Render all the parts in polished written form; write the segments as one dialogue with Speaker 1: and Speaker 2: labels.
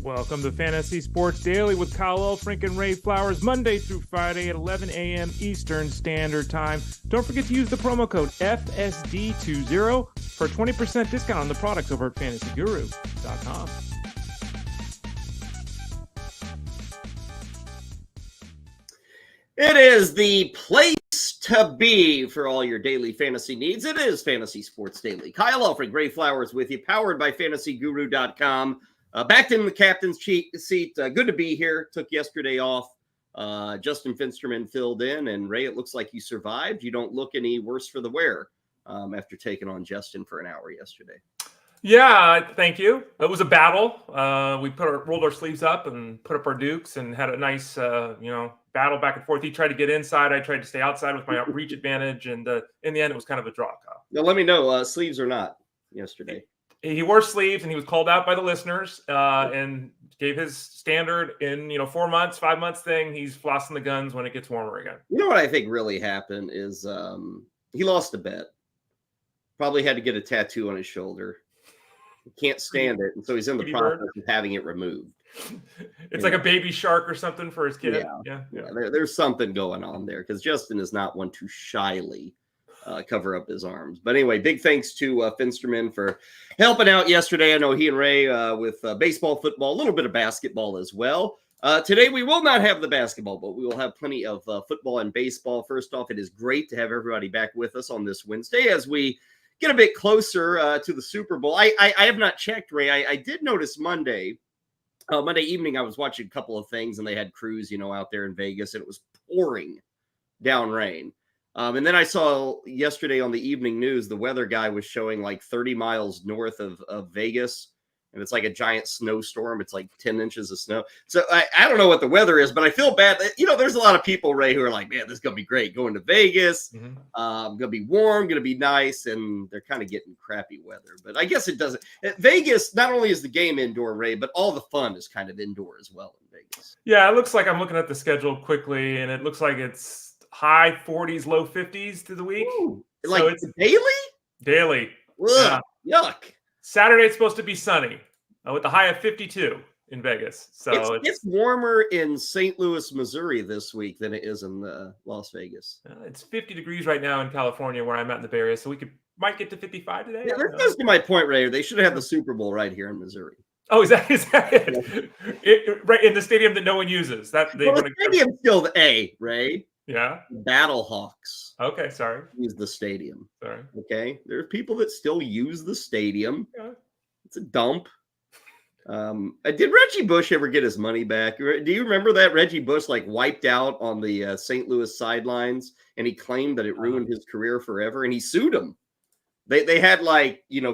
Speaker 1: Welcome to Fantasy Sports Daily with Kyle Elfrink and Ray Flowers, Monday through Friday at 11 a.m. Eastern Standard Time. Don't forget to use the promo code FSD20 for a 20% discount on the products over at fantasyguru.com.
Speaker 2: It is the place to be for all your daily fantasy needs. It is Fantasy Sports Daily. Kyle Elfrink, Ray Flowers with you, powered by fantasyguru.com. Back in the captain's seat. Good to be here. Took yesterday off. Justin Finsterman filled in, and Ray, it looks like you survived. You don't look any worse for the wear after taking on Justin for an hour yesterday.
Speaker 1: Yeah, thank you. It was a battle. We rolled our sleeves up and put up our dukes and had a nice, battle back and forth. He tried to get inside. I tried to stay outside with my reach advantage, and in the end, it was kind of a draw.
Speaker 2: Now, let me know, sleeves or not yesterday.
Speaker 1: He wore sleeves, and he was called out by the listeners and gave his standard in 4 months, 5 months thing. He's flossing the guns when it gets warmer again.
Speaker 2: You know what I think really happened is he lost a bet. Probably had to get a tattoo on his shoulder. He can't stand it, and so he's in the process of having it removed.
Speaker 1: It's like a baby shark or something for his kid. Yeah.
Speaker 2: There's something going on there because Justin is not one to shyly cover up his arms. But anyway, big thanks to Finsterman for helping out yesterday. I know he and Ray with baseball, football, a little bit of basketball as well. Today we will not have the basketball, but we will have plenty of football and baseball. First off, it is great to have everybody back with us on this Wednesday as we get a bit closer to the Super Bowl. I have not checked, Ray. I did notice Monday evening I was watching a couple of things, and they had crews, out there in Vegas, and it was pouring down rain. And then I saw yesterday on the evening news, the weather guy was showing like 30 miles north of Vegas, and it's like a giant snowstorm. It's like 10 inches of snow. So I don't know what the weather is, but I feel bad that, there's a lot of people, Ray, who are like, man, this is going to be great going to Vegas. Going to be warm, going to be nice. And they're kind of getting crappy weather. But I guess it doesn't. Vegas, not only is the game indoor, Ray, but all the fun is kind of indoor as well in Vegas.
Speaker 1: Yeah, it looks like I'm looking at the schedule quickly, and it looks like it's high 40s, low 50s to the week.
Speaker 2: Ooh, like so it's daily?
Speaker 1: Ugh,
Speaker 2: yeah. Yuck.
Speaker 1: Saturday it's supposed to be sunny with the high of 52 in Vegas. So
Speaker 2: it's warmer in St. Louis, Missouri this week than it is in Las Vegas.
Speaker 1: It's 50 degrees right now in California where I'm at in the Bay Area, so we might get to 55 today.
Speaker 2: Yeah, that goes to my point, Ray. They should have had the Super Bowl right here in Missouri.
Speaker 1: Oh, is that it? Yeah. Right in the stadium that no one uses. The
Speaker 2: stadium's still the A, Ray.
Speaker 1: Yeah.
Speaker 2: Battlehawks.
Speaker 1: Okay, sorry.
Speaker 2: Use the stadium.
Speaker 1: Sorry.
Speaker 2: Okay. There are people that still use the stadium.
Speaker 1: Yeah.
Speaker 2: It's a dump. Did Reggie Bush ever get his money back? Do you remember that Reggie Bush wiped out on the St. Louis sidelines, and he claimed that it ruined his career forever, and he sued him. They had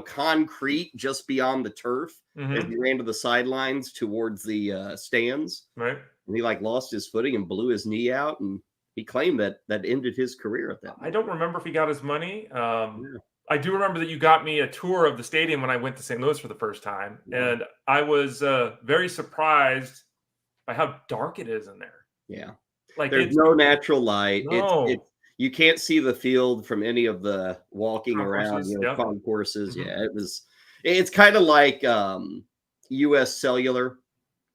Speaker 2: concrete just beyond the turf as he ran to the sidelines towards the stands.
Speaker 1: Right.
Speaker 2: And he lost his footing and blew his knee out, and he claimed that ended his career at that moment.
Speaker 1: I don't remember if he got his money. I do remember that you got me a tour of the stadium when I went to St. Louis for the first time. Yeah. And I was very surprised by how dark it is in there.
Speaker 2: Yeah. There's no natural light.
Speaker 1: No.
Speaker 2: You can't see the field from any of the walking around, concourses. Yeah, it's kind of like U.S. Cellular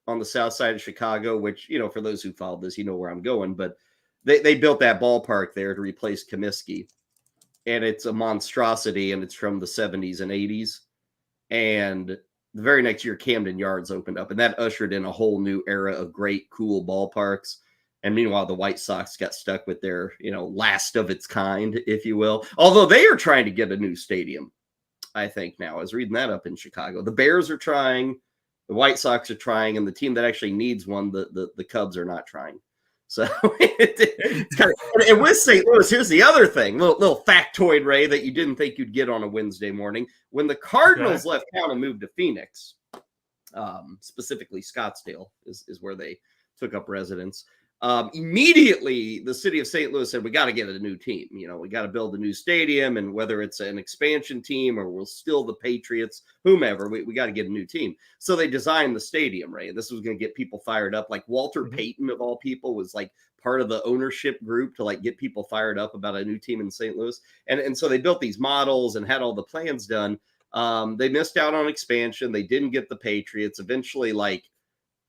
Speaker 2: on the south side of Chicago, which, for those who followed this, where I'm going, but they built that ballpark there to replace Comiskey, and it's a monstrosity, and it's from the 70s and 80s. And the very next year, Camden Yards opened up, and that ushered in a whole new era of great, cool ballparks. And meanwhile, the White Sox got stuck with their, last of its kind, if you will. Although they are trying to get a new stadium, I think now. I was reading that up in Chicago. The Bears are trying, the White Sox are trying, and the team that actually needs one, the Cubs are not trying. So it's kind of, and with St. Louis, here's the other thing, little factoid, Ray, that you didn't think you'd get on a Wednesday morning. When the Cardinals left town and moved to Phoenix, specifically Scottsdale is where they took up residence. Immediately, the city of St. Louis said, we got to get a new team. We got to build a new stadium, and whether it's an expansion team or we'll still the Patriots, whomever, we got to get a new team. So they designed the stadium, Ray. And this was going to get people fired up. Like Walter Payton, of all people, was part of the ownership group to get people fired up about a new team in St. Louis. And so they built these models and had all the plans done. They missed out on expansion. They didn't get the Patriots. Eventually,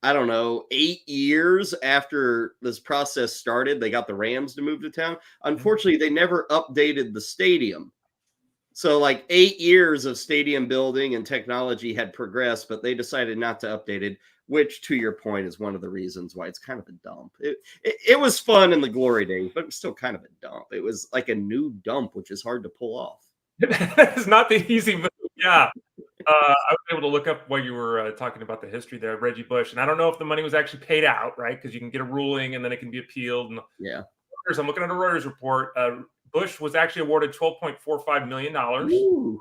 Speaker 2: I don't know, 8 years after this process started, they got the Rams to move to town. Unfortunately, they never updated the stadium. So like 8 years of stadium building and technology had progressed, but they decided not to update it, which to your point is one of the reasons why it's kind of a dump. It was fun in the glory days, but it was still kind of a dump. It was like a new dump, which is hard to pull off.
Speaker 1: It's not the easy move. Yeah. I was able to look up while you were talking about the history there of Reggie Bush, and I don't know if the money was actually paid out, right? Because you can get a ruling and then it can be appealed. And
Speaker 2: yeah,
Speaker 1: I'm looking at a Reuters report. Bush was actually awarded $12.45 million, $7.5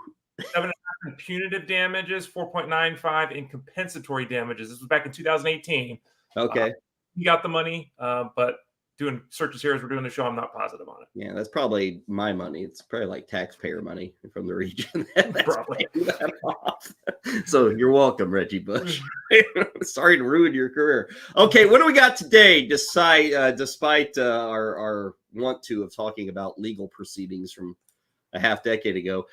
Speaker 1: in punitive damages, $4.95 in compensatory damages. This was back in 2018.
Speaker 2: Okay,
Speaker 1: he got the money, but doing searches here as we're doing the show, I'm not positive on it.
Speaker 2: Yeah, that's probably my money. It's probably like taxpayer money from the region.
Speaker 1: Probably.
Speaker 2: That off. So you're welcome, Reggie Bush. Sorry to ruin your career. Okay, what do we got today? Despite our want to of talking about legal proceedings from a half decade ago,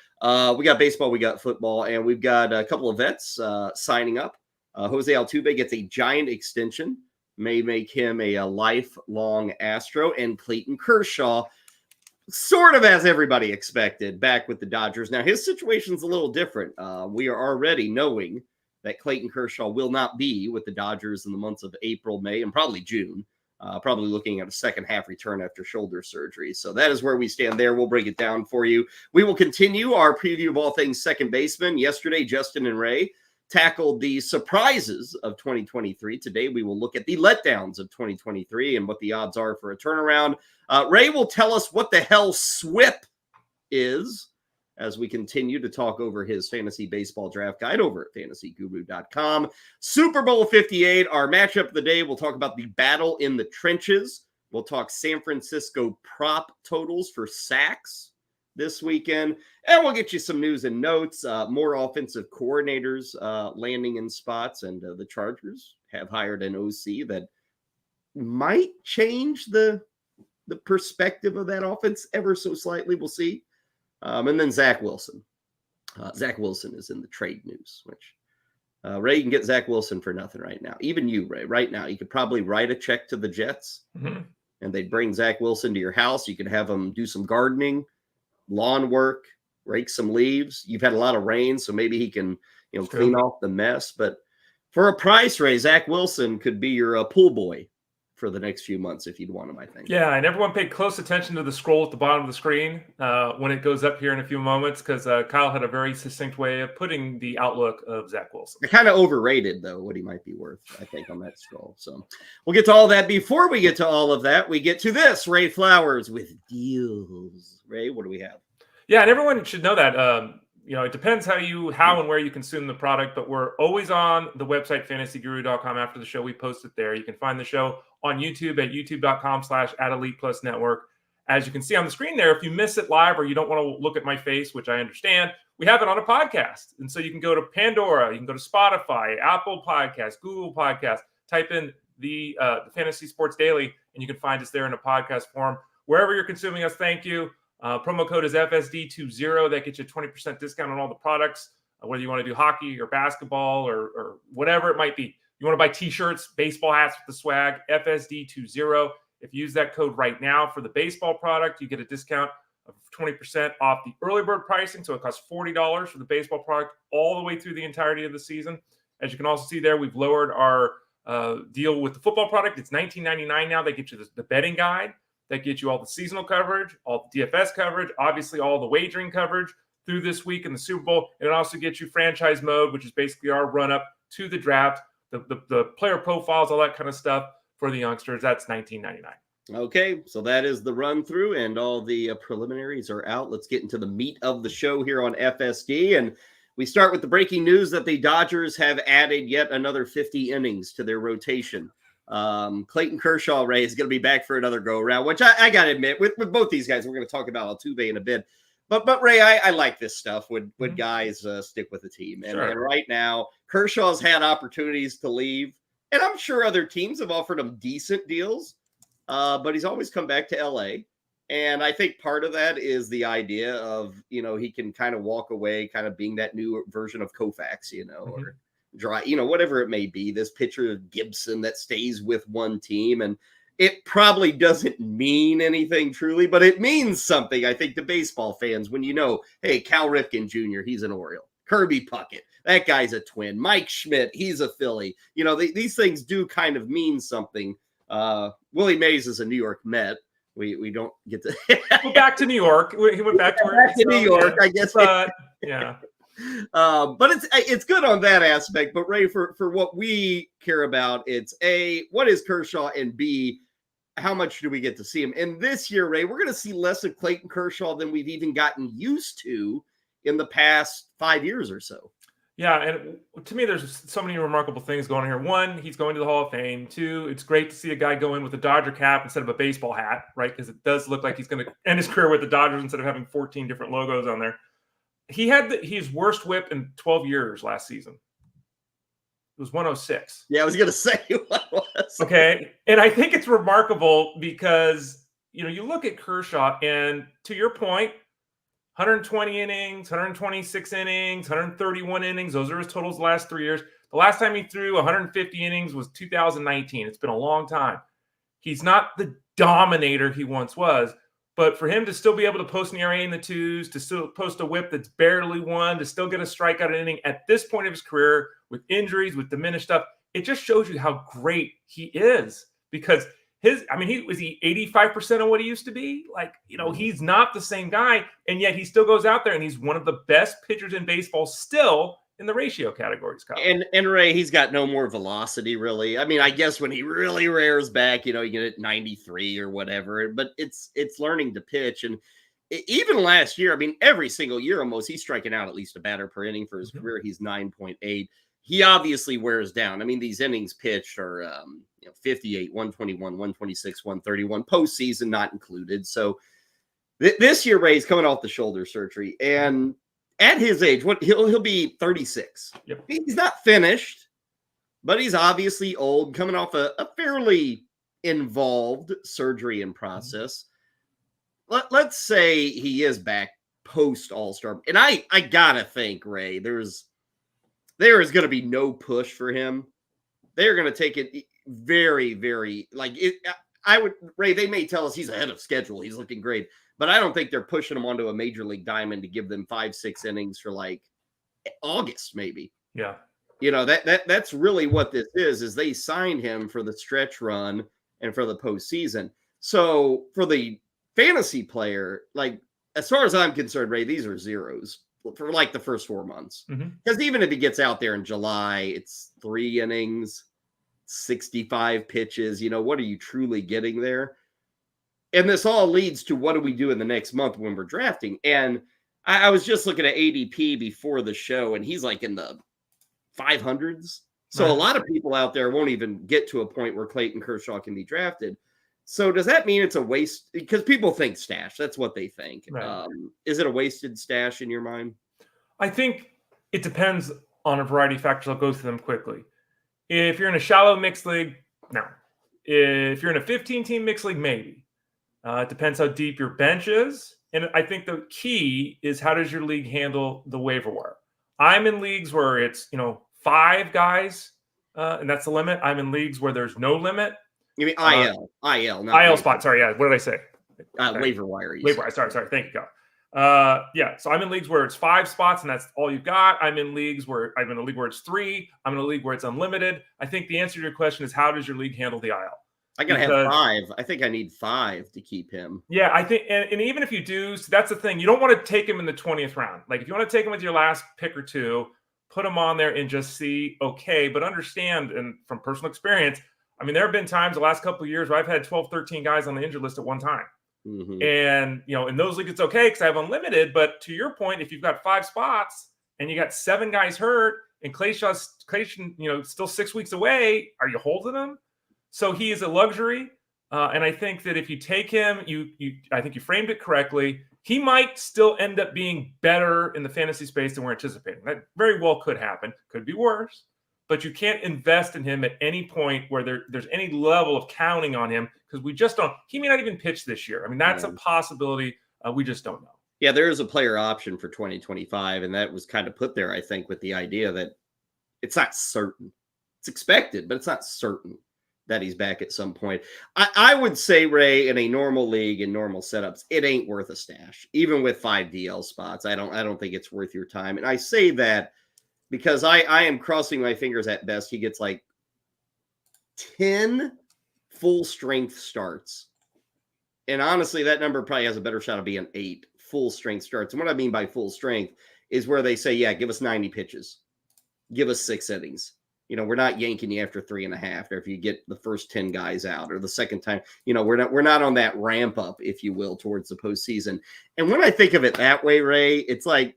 Speaker 2: we got baseball, we got football, and we've got a couple of vets signing up. Jose Altuve gets a giant extension. May make him a lifelong Astro, and Clayton Kershaw, sort of as everybody expected, back with the Dodgers. Now, his situation's a little different. We are already knowing that Clayton Kershaw will not be with the Dodgers in the months of April, May, and probably June. Probably looking at a second half return after shoulder surgery. So that is where we stand there. We'll break it down for you. We will continue our preview of all things second baseman. Yesterday, Justin and Ray tackled the surprises of 2023. Today, we will look at the letdowns of 2023 and what the odds are for a turnaround. Ray will tell us what the hell SWIP is as we continue to talk over his fantasy baseball draft guide over at fantasyguru.com. Super Bowl 58, our matchup of the day. We'll talk about the battle in the trenches. We'll talk San Francisco prop totals for sacks this weekend, and we'll get you some news and notes. More offensive coordinators landing in spots, and the Chargers have hired an OC that might change the perspective of that offense ever so slightly. We'll see. And then Zach Wilson. Zach Wilson is in the trade news, which Ray, you can get Zach Wilson for nothing right now. Even you, Ray, right now, you could probably write a check to the Jets, and they'd bring Zach Wilson to your house. You could have him do some gardening, lawn work, rake some leaves. You've had a lot of rain, so maybe he can, clean off the mess. But for a price, Ray, Zach Wilson could be your pool boy for the next few months if you'd want him, I think.
Speaker 1: Yeah, and everyone paid close attention to the scroll at the bottom of the screen when it goes up here in a few moments, because Kyle had a very succinct way of putting the outlook of Zach Wilson.
Speaker 2: I kind of overrated, though, what he might be worth, I think, on that scroll. So we'll get to all that. Before we get to all of that, we get to this, Ray Flowers with deals. Ray, what do we have?
Speaker 1: Yeah, and everyone should know that. It depends how and where you consume the product, but we're always on the website, fantasyguru.com. After the show, we post it there. You can find the show on YouTube at youtube.com/@ElitePlusNetwork. As you can see on the screen there, if you miss it live or you don't want to look at my face, which I understand, we have it on a podcast. And so you can go to Pandora, you can go to Spotify, Apple Podcasts, Google Podcasts, type in the Fantasy Sports Daily, and you can find us there in a podcast form. Wherever you're consuming us, thank you. Promo code is FSD20. That gets you a 20% discount on all the products, whether you want to do hockey or basketball or whatever it might be. You want to buy T-shirts, baseball hats with the swag, FSD20. If you use that code right now for the baseball product, you get a discount of 20% off the early bird pricing. So it costs $40 for the baseball product all the way through the entirety of the season. As you can also see there, we've lowered our deal with the football product. It's $19.99 now. They get you the betting guide. That gets you all the seasonal coverage, all the DFS coverage, obviously all the wagering coverage through this week in the Super Bowl. And it also gets you franchise mode, which is basically our run-up to the draft, the player profiles, all that kind of stuff for the youngsters. That's $19.99.
Speaker 2: Okay, so that is the run-through, and all the preliminaries are out. Let's get into the meat of the show here on FSD. And we start with the breaking news that the Dodgers have added yet another 50 innings to their rotation. Clayton Kershaw, Ray, is going to be back for another go around, which I got to admit, with both these guys, we're going to talk about Altuve in a bit. But Ray, I like this stuff when guys stick with the team. And, and right now, Kershaw's had opportunities to leave, and I'm sure other teams have offered him decent deals, but he's always come back to L.A., and I think part of that is the idea of, he can kind of walk away kind of being that new version of Koufax, or dry, whatever it may be, this pitcher of Gibson that stays with one team. And it probably doesn't mean anything truly, but it means something, I think, to baseball fans when hey, Cal Ripken Jr., he's an Oriole. Kirby Puckett, that guy's a Twin. Mike Schmidt, he's a Philly. These things do kind of mean something. Willie Mays is a New York Met. We don't get to
Speaker 1: well, back to New York. He went back to
Speaker 2: New York, I guess.
Speaker 1: Yeah.
Speaker 2: But it's good on that aspect. But Ray, for what we care about, it's A, what is Kershaw, and B, how much do we get to see him? And this year, Ray, we're going to see less of Clayton Kershaw than we've even gotten used to in the past 5 years or so.
Speaker 1: Yeah, and to me, there's so many remarkable things going on here. One, he's going to the Hall of Fame. Two, it's great to see a guy go in with a Dodger cap instead of a baseball hat, right? Because it does look like he's going to end his career with the Dodgers instead of having 14 different logos on there. He had his worst whip in 12 years last season. It was 106.
Speaker 2: Yeah, I was going to say what it was.
Speaker 1: Okay, and I think it's remarkable because, you look at Kershaw, and to your point, 120 innings, 126 innings, 131 innings. Those are his totals the last 3 years. The last time he threw 150 innings was 2019. It's been a long time. He's not the dominator he once was, but for him to still be able to post an ERA in the twos, to still post a whip that's barely won, to still get a strikeout inning at this point of his career with injuries, with diminished stuff, it just shows you how great he is because was he 85% of what he used to be? He's not the same guy, and yet he still goes out there and he's one of the best pitchers in baseball still in the ratio categories.
Speaker 2: And Ray, he's got no more velocity, really. I mean, I guess when he really rears back, you get at 93 or whatever, but it's learning to pitch. And even last year, I mean, every single year almost, he's striking out at least a batter per inning for his career. He's 9.8. He obviously wears down. I mean, these innings pitched are 58, 121, 126, 131, postseason not included. So this year, Ray's coming off the shoulder surgery, and at his age, he'll be 36.
Speaker 1: Yep.
Speaker 2: He's not finished, but he's obviously old, coming off a fairly involved surgery and process. Let's say he is back post All-Star, and I gotta think, Ray, there is going to be no push for him. They're going to take it very, very Ray, they may tell us he's ahead of schedule. He's looking great, but I don't think they're pushing him onto a major league diamond to give them 5-6 innings for August, maybe.
Speaker 1: Yeah.
Speaker 2: That's really what this is they signed him for the stretch run and for the postseason. So for the fantasy player, as far as I'm concerned, Ray, these are zeros for the first 4 months. Because even if he gets out there in July, it's 3 innings, 65 pitches. What are you truly getting there? And this all leads to what do we do in the next month when we're drafting? And I was just looking at ADP before the show, and he's in the 500s. So a lot of people out there won't even get to a point where Clayton Kershaw can be drafted. So does that mean it's a waste? Because people think stash. That's what they think.
Speaker 1: Right.
Speaker 2: Is it a wasted stash in your mind?
Speaker 1: I think it depends on a variety of factors. I'll go through them quickly. If you're in a shallow mixed league, no. If you're in a 15-team mixed league, maybe. It depends how deep your bench is. And I think the key is how does your league handle the waiver wire? I'm in leagues where it's, 5 guys, and that's the limit. I'm in leagues where there's no limit.
Speaker 2: You mean IL? IL,
Speaker 1: not IL spot. Sorry, yeah. What did I say?
Speaker 2: Waiver wire.
Speaker 1: Waiver wire. Sorry. Thank you, God. So I'm in leagues where it's 5 spots and that's all you've got. I'm in a league where it's 3. I'm in a league where it's unlimited. I think the answer to your question is how does your league handle the IL?
Speaker 2: I gotta have 5. I think I need 5 to keep him.
Speaker 1: Yeah, I think, and even if you do, so that's the thing. You don't want to take him in the 20th round. If you want to take him with your last pick or 2, put him on there and just see, okay, but understand, and from personal experience, I mean, there have been times the last couple of years where I've had 12, 13 guys on the injured list at one time. And, in those leagues, it's okay because I have unlimited. But to your point, if you've got 5 spots and you got 7 guys hurt and Clayton, still 6 weeks away, are you holding him? So he is a luxury. And I think that if you take him, I think you framed it correctly. He might still end up being better in the fantasy space than we're anticipating. That very well could happen. Could be worse. But you can't invest in him at any point where there's any level of counting on him because we just don't. He may not even pitch this year. I mean, that's a possibility. We just don't know.
Speaker 2: Yeah, there is a player option for 2025, and that was kind of put there, I think, with the idea that It's not certain. It's expected, but it's not certain that he's back at some point. I would say, Ray, in a normal league and normal setups, it ain't worth a stash, even with 5 DL spots. I don't think it's worth your time. And I say that because I am crossing my fingers at best. He gets like 10 full strength starts. And honestly, that number probably has a better shot of being 8 full strength starts. And what I mean by full strength is where they say, yeah, give us 90 pitches, give us 6 innings. We're not yanking you after 3.5, or if you get the first 10 guys out, or the second time, we're not on that ramp up, if you will, towards the postseason. And when I think of it that way, Ray, it's like,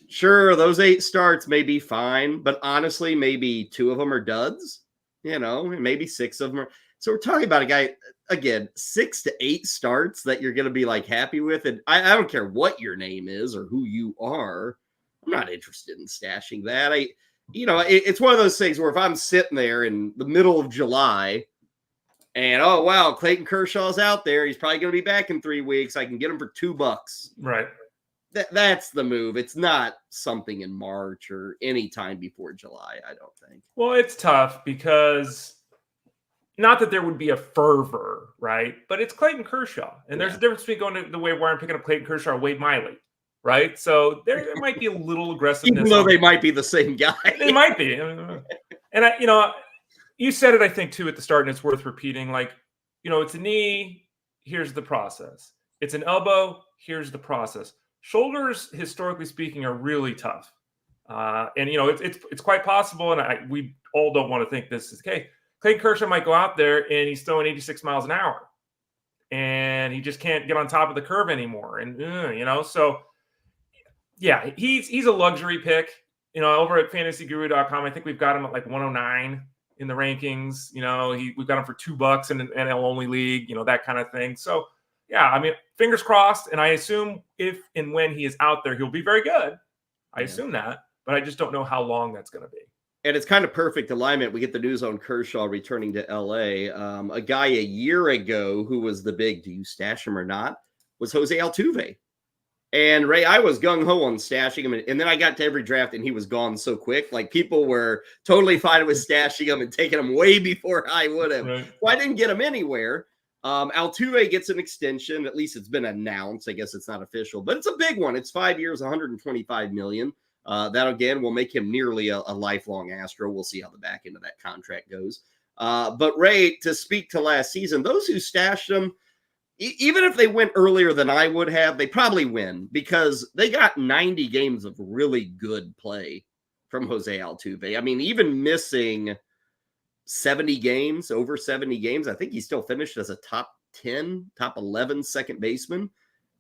Speaker 2: sure, those 8 starts may be fine, but honestly, maybe 2 of them are duds, and maybe 6 of them are. So we're talking about a guy, again, 6 to 8 starts that you're going to be like happy with. And I don't care what your name is or who you are. I'm not interested in stashing that. It's one of those things where if I'm sitting there in the middle of July and, oh, wow, Clayton Kershaw's out there, he's probably going to be back in 3 weeks. I can get him for $2.
Speaker 1: Right.
Speaker 2: That's the move. It's not something in March or any time before July, I don't think.
Speaker 1: Well, it's tough because not that there would be a fervor, right? But it's Clayton Kershaw. And there's a difference between going to the wave where I'm picking up Clayton Kershaw or Wade Miley. Right. So there might be a little aggressiveness.
Speaker 2: Even though they might be the same guy.
Speaker 1: They might be. And you said it, I think, too, at the start, and it's worth repeating. Like, it's a knee. Here's the process. It's an elbow. Here's the process. Shoulders, historically speaking, are really tough. And it's quite possible. And we all don't want to think this is the case. Clayton Kershaw might go out there and he's throwing 86 miles an hour and he just can't get on top of the curve anymore. And, so yeah, he's a luxury pick, over at fantasyguru.com. I think we've got him at like 109 in the rankings. We've got him for $2 in an NL only league, that kind of thing. So yeah, I mean, fingers crossed. And I assume if and when he is out there, he'll be very good. I assume that, but I just don't know how long that's going to be.
Speaker 2: And it's kind of perfect alignment. We get the news on Kershaw returning to LA. A guy a year ago who was the big, do you stash him or not, was Jose Altuve. And Ray, I was gung-ho on stashing him. And then I got to every draft and he was gone so quick. Like people were totally fine with stashing him and taking him way before I would have.
Speaker 1: Right.
Speaker 2: So I didn't get him anywhere. Altuve gets an extension. At least it's been announced. I guess it's not official, but it's a big one. It's 5 years, $125 million. That, again, will make him nearly a lifelong Astro. We'll see how the back end of that contract goes. But, Ray, to speak to last season, those who stashed him, even if they went earlier than I would have, they probably win because they got 90 games of really good play from Jose Altuve. I mean, even missing 70 games, over 70 games, I think he still finished as a top 10, top 11 second baseman.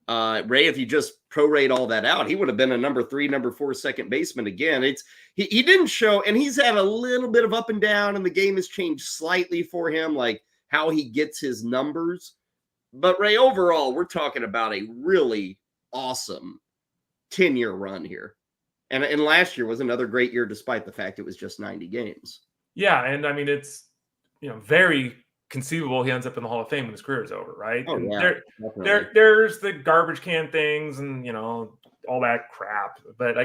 Speaker 2: Ray, if you just prorate all that out, he would have been a number 3, number 4 second baseman again. He didn't show, and he's had a little bit of up and down, and the game has changed slightly for him, like how he gets his numbers. But Ray, overall, we're talking about a really awesome 10-year run here. And last year was another great year, despite the fact it was just 90 games.
Speaker 1: Yeah, and I mean, it's very conceivable he ends up in the Hall of Fame when his career is over, right?
Speaker 2: Oh,
Speaker 1: and
Speaker 2: yeah,
Speaker 1: there's the garbage can things and all that crap. But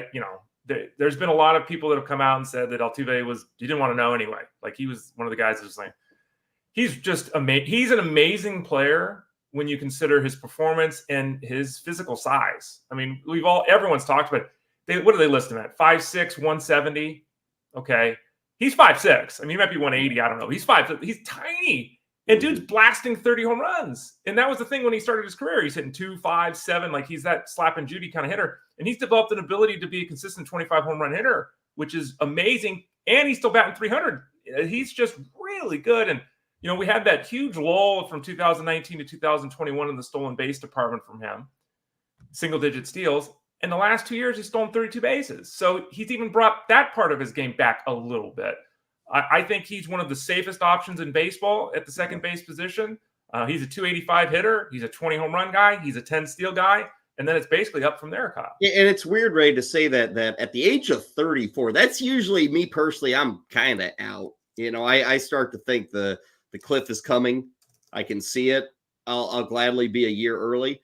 Speaker 1: there's been a lot of people that have come out and said that Altuve you didn't want to know anyway. Like he was one of the guys that was like, he's just amazing. He's an amazing player when you consider his performance and his physical size. I mean, everyone's talked about what do they list him at? 5'6", 170. Okay. He's 5'6". I mean, he might be 180. I don't know. He's 5'6". He's tiny. And dude's blasting 30 home runs. And that was the thing when he started his career. He's hitting 2, 5, 7. Like he's that slap and Judy kind of hitter. And he's developed an ability to be a consistent 25 home run hitter, which is amazing. And he's still batting 300. He's just really good. And, we had that huge lull from 2019 to 2021 in the stolen base department from him. Single-digit steals. In the last 2 years, he's stolen 32 bases. So he's even brought that part of his game back a little bit. I think he's one of the safest options in baseball at the second base position. He's a 285 hitter. He's a 20 home run guy. He's a 10 steal guy. And then it's basically up from there, Kyle.
Speaker 2: And it's weird, Ray, to say that at the age of 34, that's usually me personally. I'm kind of out. I start to think the cliff is coming. I can see it. I'll gladly be a year early.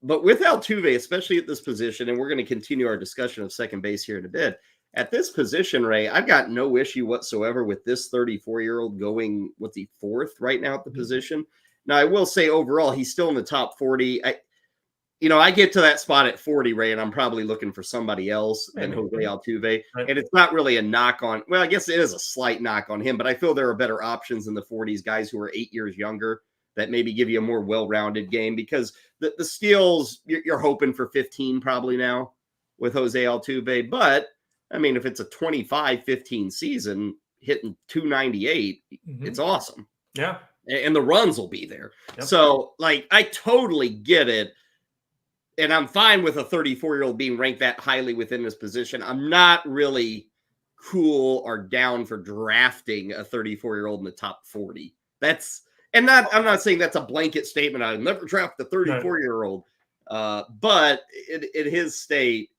Speaker 2: But with Altuve, especially at this position, and we're going to continue our discussion of second base here in a bit, at this position, Ray, I've got no issue whatsoever with this 34-year-old going, what's he, fourth right now at the position. Now, I will say overall, he's still in the top 40. I get to that spot at 40, Ray, and I'm probably looking for somebody else than Jose Altuve. Right. And it's not really a knock on, well, I guess it is a slight knock on him, but I feel there are better options in the 40s, guys who are 8 years younger that maybe give you a more well-rounded game, because the steals, you're hoping for 15 probably now with Jose Altuve. But, I mean, if it's a 25-15 season, hitting 298, it's awesome.
Speaker 1: Yeah.
Speaker 2: And the runs will be there. Yep. So, I totally get it. And I'm fine with a 34-year-old being ranked that highly within this position. I'm not really cool or down for drafting a 34-year-old in the top 40. I'm not saying that's a blanket statement. I'll never draft a 34-year-old. But in his state,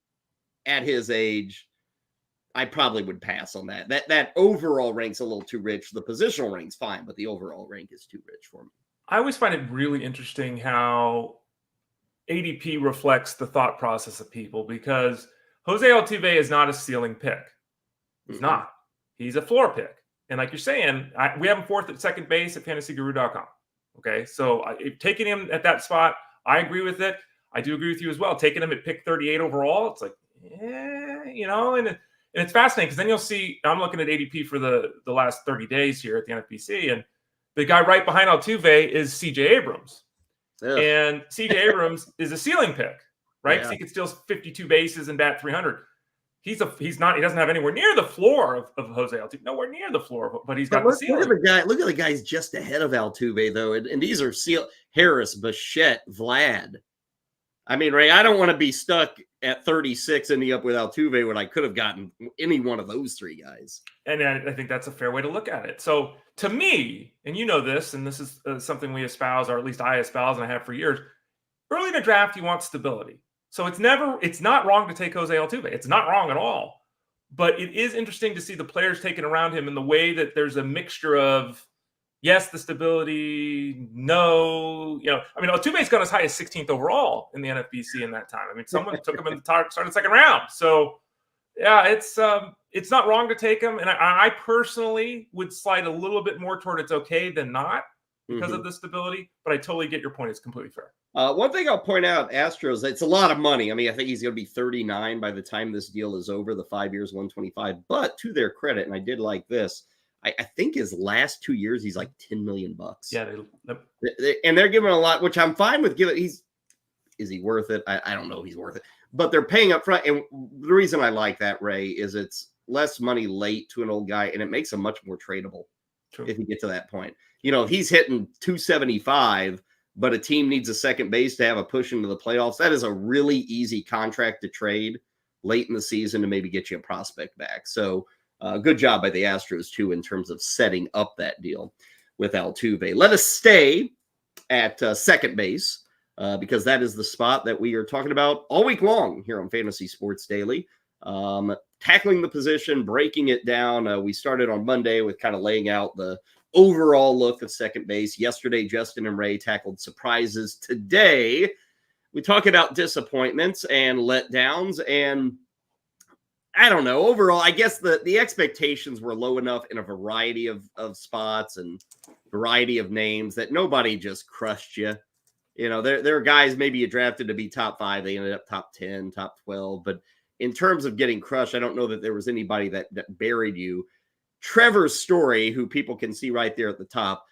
Speaker 2: at his age, I probably would pass on that. That overall rank's a little too rich. The positional rank's fine, but the overall rank is too rich for me.
Speaker 1: I always find it really interesting how ADP reflects the thought process of people, because Jose Altuve is not a ceiling pick. He's not. He's a floor pick. And like you're saying, we have him fourth at second base at fantasyguru.com. Okay, so taking him at that spot, I agree with it. I do agree with you as well. Taking him at pick 38 overall, it's like, and it's fascinating, because then you'll see, I'm looking at ADP for the last 30 days here at the NFBC, and the guy right behind Altuve is CJ Abrams. Ugh. And CJ Abrams is a ceiling pick, right? Because he can steal 52 bases and bat 300. He doesn't have anywhere near the floor of Jose Altuve. Nowhere near the floor, but he's got the ceiling.
Speaker 2: Look at the guys just ahead of Altuve, though. And these are Harris, Bichette, Vlad. I mean, Ray, I don't want to be stuck at 36 ending up with Altuve when I could have gotten any one of those three guys.
Speaker 1: And I think that's a fair way to look at it. So to me, and you know this, and this is something we espouse, or at least I espouse and I have for years, early in a draft, you want stability. So it's not wrong to take Jose Altuve. It's not wrong at all. But it is interesting to see the players taken around him in the way that there's a mixture of, yes, the stability, no. Altuve's gone as high as 16th overall in the NFBC in that time. I mean, someone took him in the start of the second round. So, yeah, it's not wrong to take him. And I personally would slide a little bit more toward it's okay than not because of the stability. But I totally get your point. It's completely fair.
Speaker 2: One thing I'll point out, Astros, it's a lot of money. I mean, I think he's going to be 39 by the time this deal is over, the 5 years, 125. But to their credit, and I did like this, I think his last 2 years, he's like $10 million.
Speaker 1: Yeah.
Speaker 2: And they're giving a lot, which I'm fine with giving. Is he worth it? I don't know if he's worth it. But they're paying up front. And the reason I like that, Ray, is it's less money late to an old guy, and it makes him much more tradable.
Speaker 1: True.
Speaker 2: If you get to that point. If he's hitting 275, but a team needs a second base to have a push into the playoffs, that is a really easy contract to trade late in the season to maybe get you a prospect back. So good job by the Astros, too, in terms of setting up that deal with Altuve. Let us stay at second base because that is the spot that we are talking about all week long here on Fantasy Sports Daily. Tackling the position, breaking it down. We started on Monday with kind of laying out the overall look of second base. Yesterday, Justin and Ray tackled surprises. Today, we talk about disappointments and letdowns. And I don't know. Overall, I guess the expectations were low enough in a variety of spots and variety of names that nobody just crushed you. There are guys maybe you drafted to be top 5. They ended up top 10, top 12. But in terms of getting crushed, I don't know that there was anybody that buried you. Trevor's Story, who people can see right there at the top,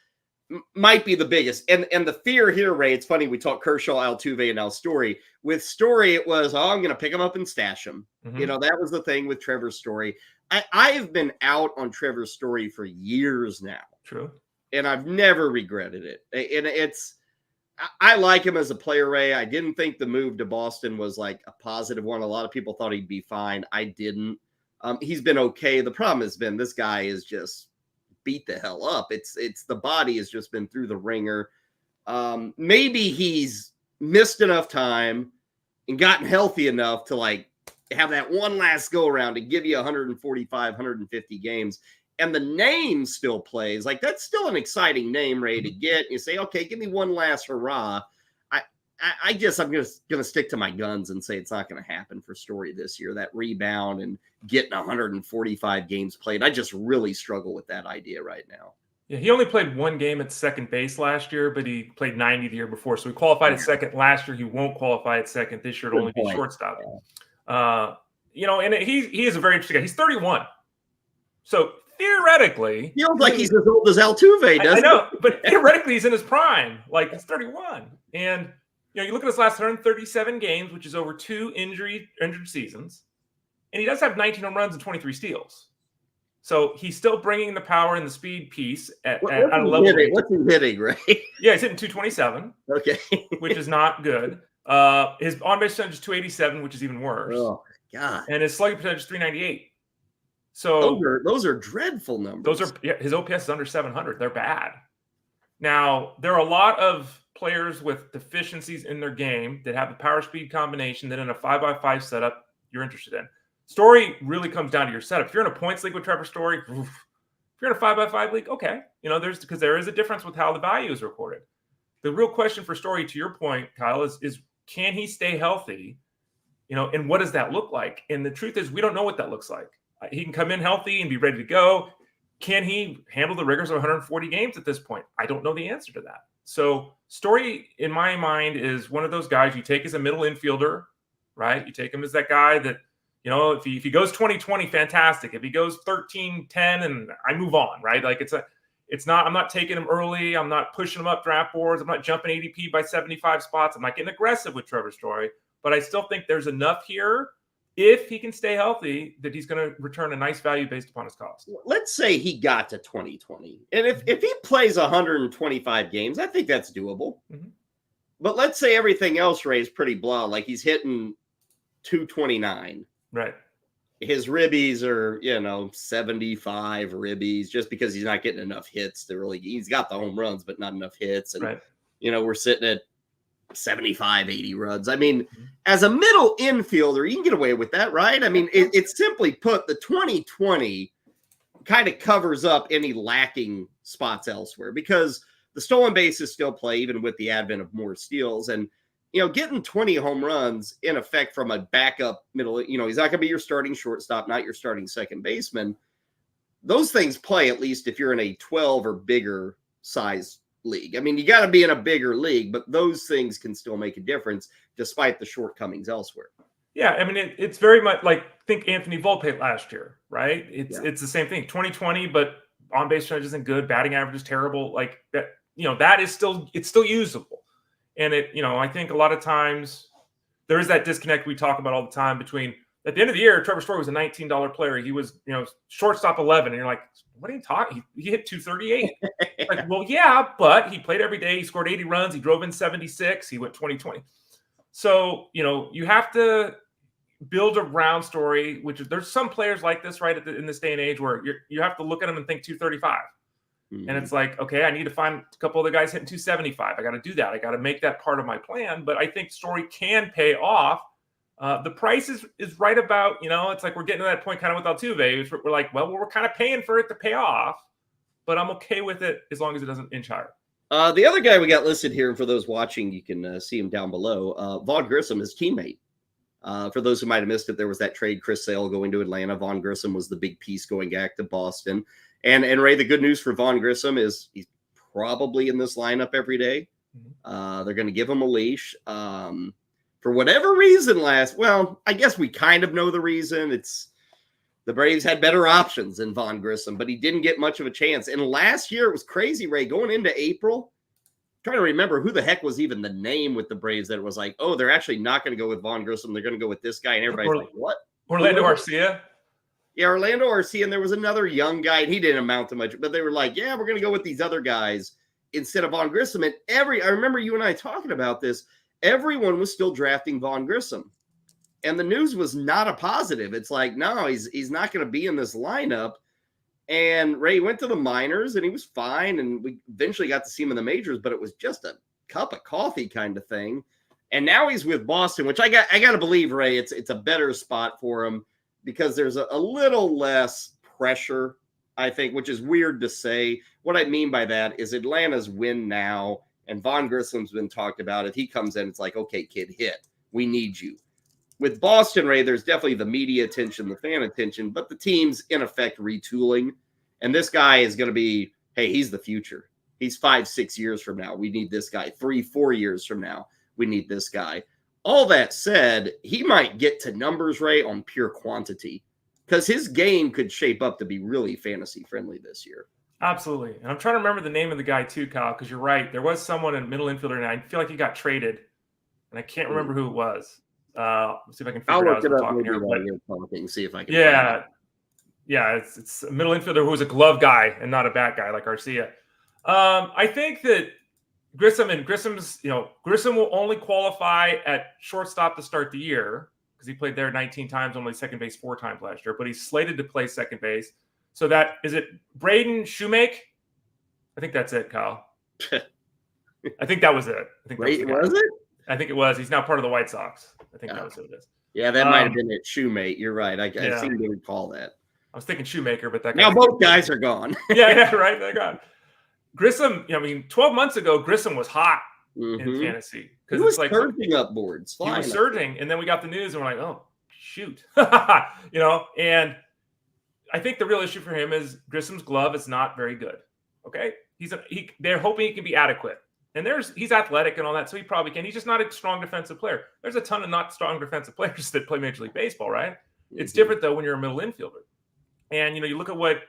Speaker 2: might be the biggest. And the fear here, Ray, it's funny, we talk Kershaw, Altuve, and now Story. With Story, it was, I'm going to pick him up and stash him. That was the thing with Trevor's Story. I have been out on Trevor's Story for years now.
Speaker 1: True.
Speaker 2: And I've never regretted it. And I like him as a player, Ray. I didn't think the move to Boston was like a positive one. A lot of people thought he'd be fine. I didn't. He's been okay. The problem has been this guy is just beat the hell up. It's the body has just been through the ringer. Maybe he's missed enough time and gotten healthy enough to have that one last go around to give you 145, 150 games. And the name still plays. That's still an exciting name, Ray, to get. You say, okay, give me one last hurrah. I'm gonna stick to my guns and say it's not gonna happen for Story this year. That rebound and getting 145 games played, I just really struggle with that idea right now.
Speaker 1: Yeah, he only played one game at second base last year, but he played 90 the year before. So he qualified at second last year. He won't qualify at second this year. It'll only be shortstop. And he is a very interesting guy. He's 31. So theoretically,
Speaker 2: feels like he's as old as Altuve, doesn't
Speaker 1: I know, but theoretically he's in his prime. Like, he's 31. And you look at his last 137 games, which is over 2 injured seasons, and he does have 19 home runs and 23 steals. So he's still bringing the power and the speed piece at a level.
Speaker 2: What's he hitting, right?
Speaker 1: Yeah, he's hitting 227.
Speaker 2: Okay.
Speaker 1: Which is not good. His on-base percentage is 287, which is even worse.
Speaker 2: Oh, God.
Speaker 1: And his slugging percentage is 398. So
Speaker 2: those are dreadful numbers.
Speaker 1: His OPS is under 700. They're bad. Now, there are a lot of players with deficiencies in their game that have the power speed combination that in a 5x5 setup you're interested in. Story really comes down to your setup. If you're in a points league with Trevor Story, if you're in a 5x5 league, okay. Because there is a difference with how the value is recorded. The real question for Story, to your point, Kyle, is can he stay healthy? And what does that look like? And the truth is, we don't know what that looks like. He can come in healthy and be ready to go. Can he handle the rigors of 140 games at this point? I don't know the answer to that. So Story, in my mind, is one of those guys you take as a middle infielder, right? You take him as that guy that, if he goes 20-20, fantastic. If he goes 13-10, and I move on, right? Like I'm not taking him early. I'm not pushing him up draft boards. I'm not jumping ADP by 75 spots. I'm not getting aggressive with Trevor Story, but I still think there's enough here, if he can stay healthy, that he's going to return a nice value based upon his cost.
Speaker 2: Let's say he got to 20-20. And if he plays 125 games, I think that's doable. Mm-hmm. But let's say everything else, Ray, is pretty blah. Like he's hitting 229.
Speaker 1: Right.
Speaker 2: His ribbies are, 75 ribbies, just because he's not getting enough hits to really. He's got the home runs, but not enough hits. And,
Speaker 1: right.
Speaker 2: We're sitting at 75, 80 runs. I mean, as a middle infielder, you can get away with that, right? I mean, it's simply put, the 20-20 kind of covers up any lacking spots elsewhere, because the stolen bases still play, even with the advent of more steals. And, getting 20 home runs in effect from a backup middle, he's not going to be your starting shortstop, not your starting second baseman. Those things play, at least if you're in a 12 or bigger size league. I mean, you got to be in a bigger league, but those things can still make a difference despite the shortcomings elsewhere.
Speaker 1: Yeah, I mean, it's very much like, think Anthony Volpe last year, right? It's the same thing, 20-20, but on-base percentage isn't good, batting average is terrible. Like that, that is still usable. And I think a lot of times there is that disconnect we talk about all the time between, at the end of the year, Trevor Story was a $19 player. He was, shortstop 11. And you're like, what are you talking? He hit 238. Like, well, yeah, but he played every day. He scored 80 runs. He drove in 76. He went 20-20. So, you have to build around Story, which there's some players like this, right, in this day and age, where you have to look at them and think 235. Mm-hmm. And it's like, okay, I need to find a couple of the guys hitting 275. I got to do that. I got to make that part of my plan. But I think Story can pay off. The price is right about, it's like we're getting to that point kind of with Altuve. We're like, well, we're kind of paying for it to pay off, but I'm okay with it as long as it doesn't inch higher.
Speaker 2: The other guy we got listed here, and for those watching, you can see him down below, Vaughn Grissom, his teammate. For those who might have missed it, there was that trade, Chris Sale going to Atlanta. Vaughn Grissom was the big piece going back to Boston. And Ray, the good news for Vaughn Grissom is he's probably in this lineup every day. They're going to give him a leash. For whatever reason I guess we kind of know the reason. It's the Braves had better options than Vaughn Grissom, but he didn't get much of a chance. And last year it was crazy, Ray, going into April. I'm trying to remember who the heck was even the name with the Braves that it was like, oh, they're actually not going to go with Vaughn Grissom. They're going to go with this guy. And everybody's like, what?
Speaker 1: Orlando Arcia?
Speaker 2: Yeah, Orlando Arcia, and there was another young guy, and he didn't amount to much, but they were like, yeah, we're going to go with these other guys instead of Vaughn Grissom. And I remember you and I talking about this. Everyone was still drafting Vaughn Grissom. And the news was not a positive. It's like, no, he's not going to be in this lineup. And Ray went to the minors, and he was fine, and we eventually got to see him in the majors, but it was just a cup of coffee kind of thing. And now he's with Boston, which I got to believe, Ray, it's a better spot for him, because there's a little less pressure, I think, which is weird to say. What I mean by that is Atlanta's win now And Vaughn Grissom's been talked about. If he comes in, it's like, okay, kid, hit. We need you. With Boston, Ray, there's definitely the media attention, the fan attention, but the team's in effect retooling. And this guy is going to be, hey, he's the future. He's 5-6 years from now. We need this guy. 3-4 years from now, we need this guy. All that said, he might get to numbers, Ray, on pure quantity because his game could shape up to be really fantasy friendly this year.
Speaker 1: Absolutely. And I'm trying to remember the name of the guy too, Kyle, because you're right. There was someone in middle infielder, and I feel like he got traded, and I can't remember who it was. Let's see if I can figure it out as we're talking here.
Speaker 2: Talking, see if I can.
Speaker 1: Yeah, it's a middle infielder who was a glove guy and not a bat guy like Garcia. I think that Grissom will only qualify at shortstop to start the year because he played there 19 times, only second base 4 times last year, but he's slated to play second base. So that is it. Braden Shoemake? I think that's it, Kyle. I think that was it. I think
Speaker 2: was it?
Speaker 1: I think it was. He's now part of the White Sox. I think that was who it is.
Speaker 2: Yeah, that might have been it. Shoemate. You're right. I seem to recall that.
Speaker 1: I was thinking Shoemaker, but that
Speaker 2: now both guys are gone.
Speaker 1: yeah, right. They're gone. Grissom. 12 months ago, Grissom was hot in fantasy
Speaker 2: because it's like surging up boards.
Speaker 1: He was surging, and then we got the news, and we're like, oh shoot, And I think the real issue for him is Grissom's glove is not very good. Okay, they're hoping he can be adequate. And he's athletic and all that, so he probably can. He's just not a strong defensive player. There's a ton of not strong defensive players that play Major League Baseball, right? It's different, though, when you're a middle infielder. And, you look at what,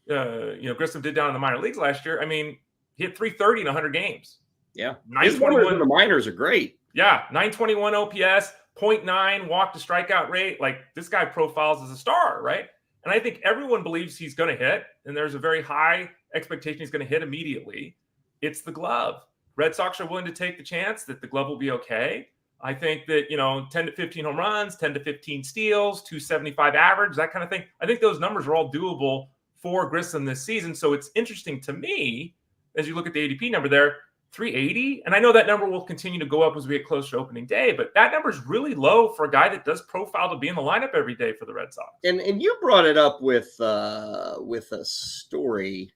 Speaker 1: Grissom did down in the minor leagues last year. I mean, he hit 330 in 100 games.
Speaker 2: Yeah. His numbers in the minors are great.
Speaker 1: Yeah. 921 OPS, 0.9 walk to strikeout rate. Like, this guy profiles as a star, right? And I think everyone believes he's going to hit, and there's a very high expectation he's going to hit immediately. It's the glove. Red Sox are willing to take the chance that the glove will be okay. I think that, 10 to 15 home runs, 10 to 15 steals, 275 average, that kind of thing. I think those numbers are all doable for Grissom this season. So it's interesting to me, as you look at the ADP number there, 380. And I know that number will continue to go up as we get closer to opening day, but that number is really low for a guy that does profile to be in the lineup every day for the Red Sox.
Speaker 2: And you brought it up with a story.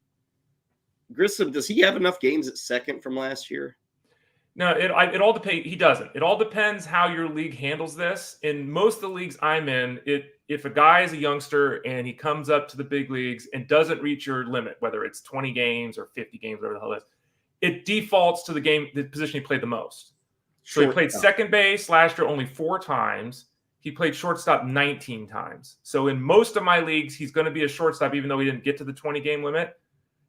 Speaker 2: Grissom, does he have enough games at second from last year?
Speaker 1: No, it all depends. He doesn't. It all depends how your league handles this. In most of the leagues I'm in, if a guy is a youngster and he comes up to the big leagues and doesn't reach your limit, whether it's 20 games or 50 games, whatever the hell it is, it defaults to the position he played the most. So he played second base last year only 4 times. He played shortstop 19 times. So in most of my leagues, he's going to be a shortstop, even though he didn't get to the 20-game limit.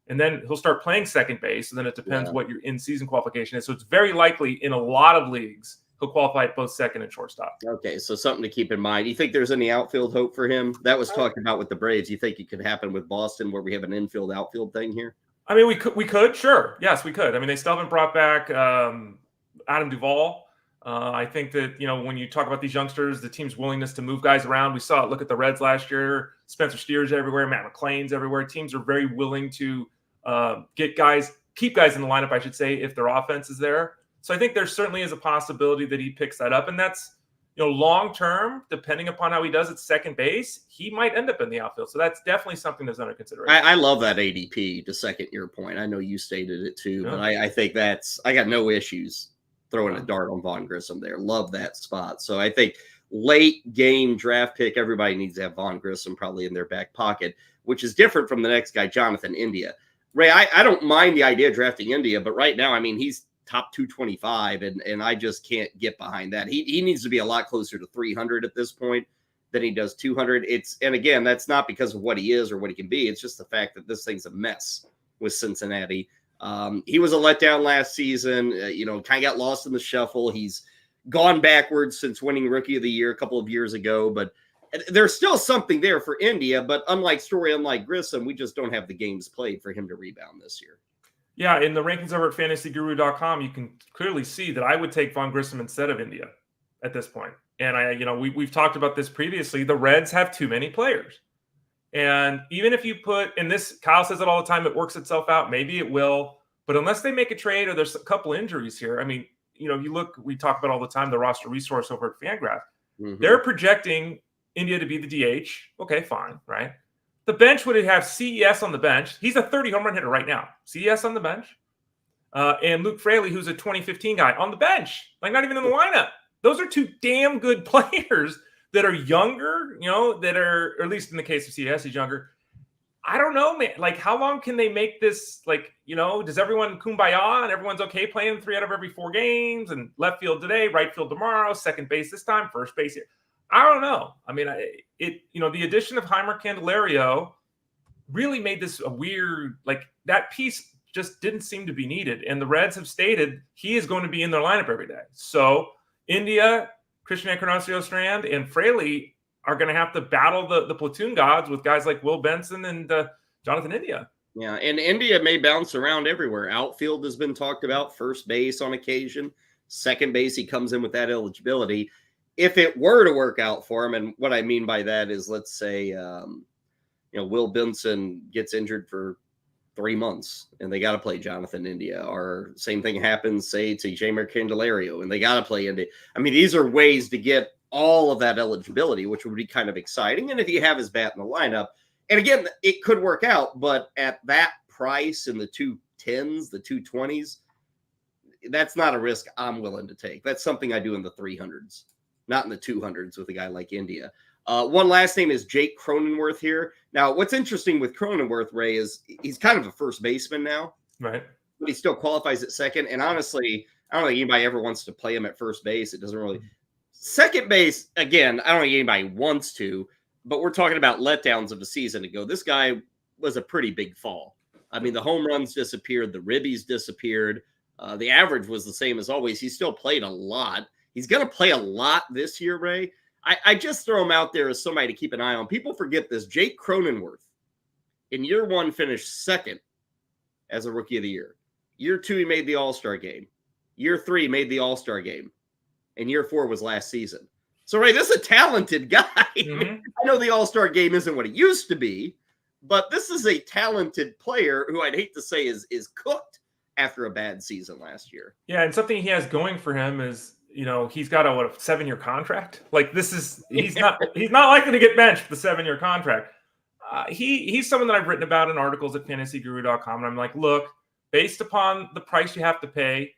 Speaker 1: And then he'll start playing second base, and then it depends what your in-season qualification is. So it's very likely in a lot of leagues he'll qualify at both second and shortstop. Okay,
Speaker 2: so something to keep in mind. You think there's any outfield hope for him? That was talked about with the Braves. You think it could happen with Boston where we have an infield-outfield thing here?
Speaker 1: I mean, we could, sure. Yes, we could. I mean, they still haven't brought back Adam Duvall. I think that, when you talk about these youngsters, the team's willingness to move guys around. We saw it. Look at the Reds last year. Spencer Steer's everywhere. Matt McClain's everywhere. Teams are very willing to keep guys in the lineup, I should say, if their offense is there. So I think there certainly is a possibility that he picks that up. And that's, long term, depending upon how he does at second base, he might end up in the outfield. So that's definitely something that's under consideration.
Speaker 2: I love that ADP to second year point. I know you stated it too, but I think I got no issues throwing a dart on Vaughn Grissom there. Love that spot. So I think late game draft pick, everybody needs to have Vaughn Grissom probably in their back pocket, which is different from the next guy, Jonathan India. Ray, I don't mind the idea of drafting India, but right now, I mean, he's top 225, and I just can't get behind that. He needs to be a lot closer to 300 at this point than he does 200. And again, that's not because of what he is or what he can be. It's just the fact that this thing's a mess with Cincinnati. He was a letdown last season, kind of got lost in the shuffle. He's gone backwards since winning Rookie of the Year a couple of years ago, but there's still something there for India, but unlike Grissom, we just don't have the games played for him to rebound this year.
Speaker 1: Yeah, in the rankings over at fantasyguru.com, you can clearly see that I would take Vaughn Grissom instead of India at this point. And we've talked about this previously. The Reds have too many players. And even if you and this, Kyle says it all the time, it works itself out. Maybe it will. But unless they make a trade or there's a couple injuries here, I mean, we talk about all the time, the roster resource over at FanGraph. Mm-hmm. They're projecting India to be the DH. Okay, fine, right? The bench would have CES on the bench. He's a 30 home run hitter right now. CES on the bench. and Luke Fraley, who's a 2015 guy on the bench, like not even in the lineup. Those are two damn good players that are younger, that are, or at least in the case of CS, he's younger. I don't know, man. Like, how long can they make this, does everyone kumbaya and everyone's okay playing 3 out of every 4 games and left field today, right field tomorrow, second base this time, first base here? I don't know. I mean, the addition of Heimer Candelario really made this a weird, that piece just didn't seem to be needed. And the Reds have stated he is going to be in their lineup every day. So India, Christian Encarnacion-Strand, and Fraley are going to have to battle the platoon gods with guys like Will Benson and Jonathan India.
Speaker 2: Yeah, and India may bounce around everywhere. Outfield has been talked about, first base on occasion, second base, he comes in with that eligibility. If it were to work out for him, and what I mean by that is, let's say, Will Benson gets injured for 3 months and they got to play Jonathan India, or same thing happens, say, to Heimer Candelario and they got to play India. I mean, these are ways to get all of that eligibility, which would be kind of exciting. And if you have his bat in the lineup, and again, it could work out, but at that price in the 210s, the 220s, that's not a risk I'm willing to take. That's something I do in the 300s, not in the 200s with a guy like India. One last name is Jake Cronenworth here. Now, what's interesting with Cronenworth, Ray, is he's kind of a first baseman now.
Speaker 1: Right.
Speaker 2: But he still qualifies at second. And honestly, I don't think anybody ever wants to play him at first base. It doesn't really. Second base, again, I don't think anybody wants to, but we're talking about letdowns of a season ago. This guy was a pretty big fall. I mean, the home runs disappeared. The ribbies disappeared. The average was the same as always. He still played a lot. He's going to play a lot this year, Ray. I just throw him out there as somebody to keep an eye on. People forget this. Jake Cronenworth, in year 1, finished second as a Rookie of the Year. Year 2, he made the All-Star game. Year 3, made the All-Star game. And year 4 was last season. So, Ray, this is a talented guy. Mm-hmm. I know the All-Star game isn't what it used to be, but this is a talented player who I'd hate to say is cooked after a bad season last year.
Speaker 1: Yeah, and something he has going for him is, he's got a 7-year contract. Like, he's not likely to get benched with the 7-year contract. He's someone that I've written about in articles at fantasyguru.com. And I'm like, look, based upon the price you have to pay,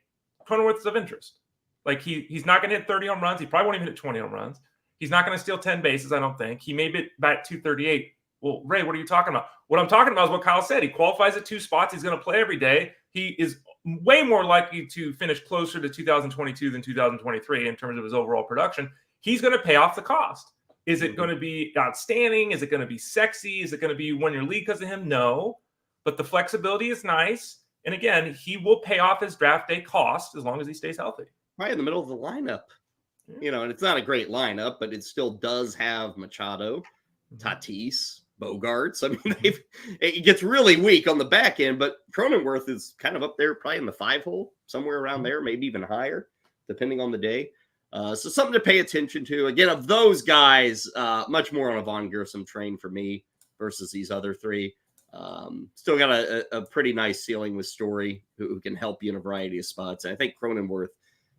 Speaker 1: Cronenworth is of interest. Like, he's not going to hit 30 home runs. He probably won't even hit 20 home runs. He's not going to steal 10 bases, I don't think. He may be bat 238. Well, Ray, what are you talking about? What I'm talking about is what Kyle said. He qualifies at 2 spots. He's going to play every day. He is way more likely to finish closer to 2022 than 2023 in terms of his overall production. He's going to pay off the cost. Is it going to be outstanding? Is it going to be sexy? Is it going to be win your league because of him? No. But the flexibility is nice. And again, he will pay off his draft day cost as long as he stays healthy.
Speaker 2: Right in the middle of the lineup. And it's not a great lineup, but it still does have Machado, Tatis, Bogarts. I mean, it gets really weak on the back end, but Cronenworth is kind of up there, probably in the 5-hole, somewhere around there, maybe even higher, depending on the day. So something to pay attention to. Again, of those guys, much more on a Vaughn Grissom train for me versus these other 3. Still got a pretty nice ceiling with Story, who can help you in a variety of spots. And I think Cronenworth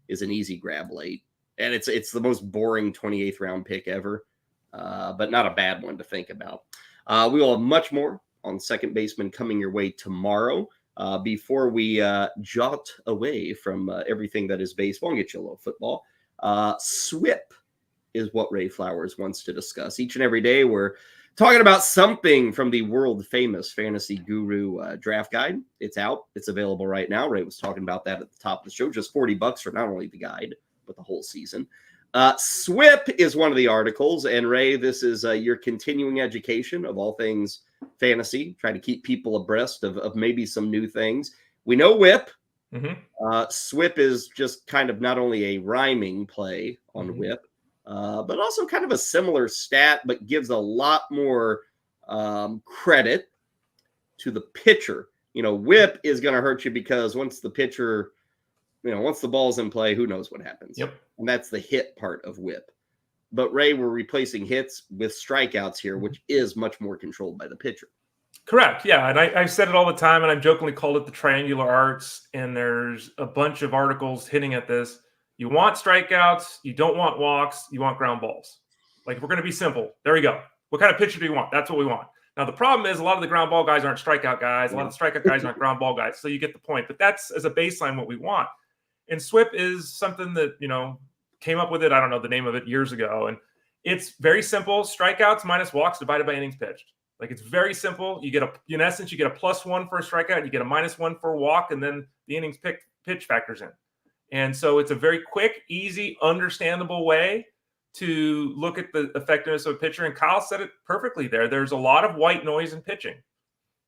Speaker 2: is an easy grab late. And it's the most boring 28th round pick ever, but not a bad one to think about. We will have much more on second baseman coming your way tomorrow. Before we jot away from everything that is baseball and get you a little football, SWIP is what Ray Flowers wants to discuss. Each and every day we're talking about something from the world famous Fantasy Guru draft guide. It's out. It's available right now. Ray was talking about that at the top of the show. Just $40 for not only the guide, but the whole season. SWIP is one of the articles. And Ray, this is your continuing education of all things fantasy. Try to keep people abreast of maybe some new things. We know WHIP. Mm-hmm. SWIP is just kind of not only a rhyming play on WHIP, but also kind of a similar stat, but gives a lot more credit to the pitcher. WHIP is going to hurt you because once the pitcher, once the ball's in play, who knows what happens.
Speaker 1: Yep.
Speaker 2: And that's the hit part of WHIP. But Ray, we're replacing hits with strikeouts here, which is much more controlled by the pitcher.
Speaker 1: Correct. Yeah. And I've said it all the time, and I've jokingly called it the triangular arts. And there's a bunch of articles hitting at this. You want strikeouts. You don't want walks. You want ground balls. Like, if we're going to be simple, there we go. What kind of pitcher do you want? That's what we want. Now, the problem is a lot of the ground ball guys aren't strikeout guys. A lot of the strikeout guys aren't ground ball guys. So you get the point. But that's, as a baseline, what we want. And SWIP is something that, came up with it. I don't know the name of it years ago. And it's very simple. Strikeouts minus walks divided by innings pitched. Like, it's very simple. You get in essence, you get a +1 for a strikeout. You get a -1 for a walk. And then the innings pitch factors in. And so it's a very quick, easy, understandable way to look at the effectiveness of a pitcher. And Kyle said it perfectly there. There's a lot of white noise in pitching.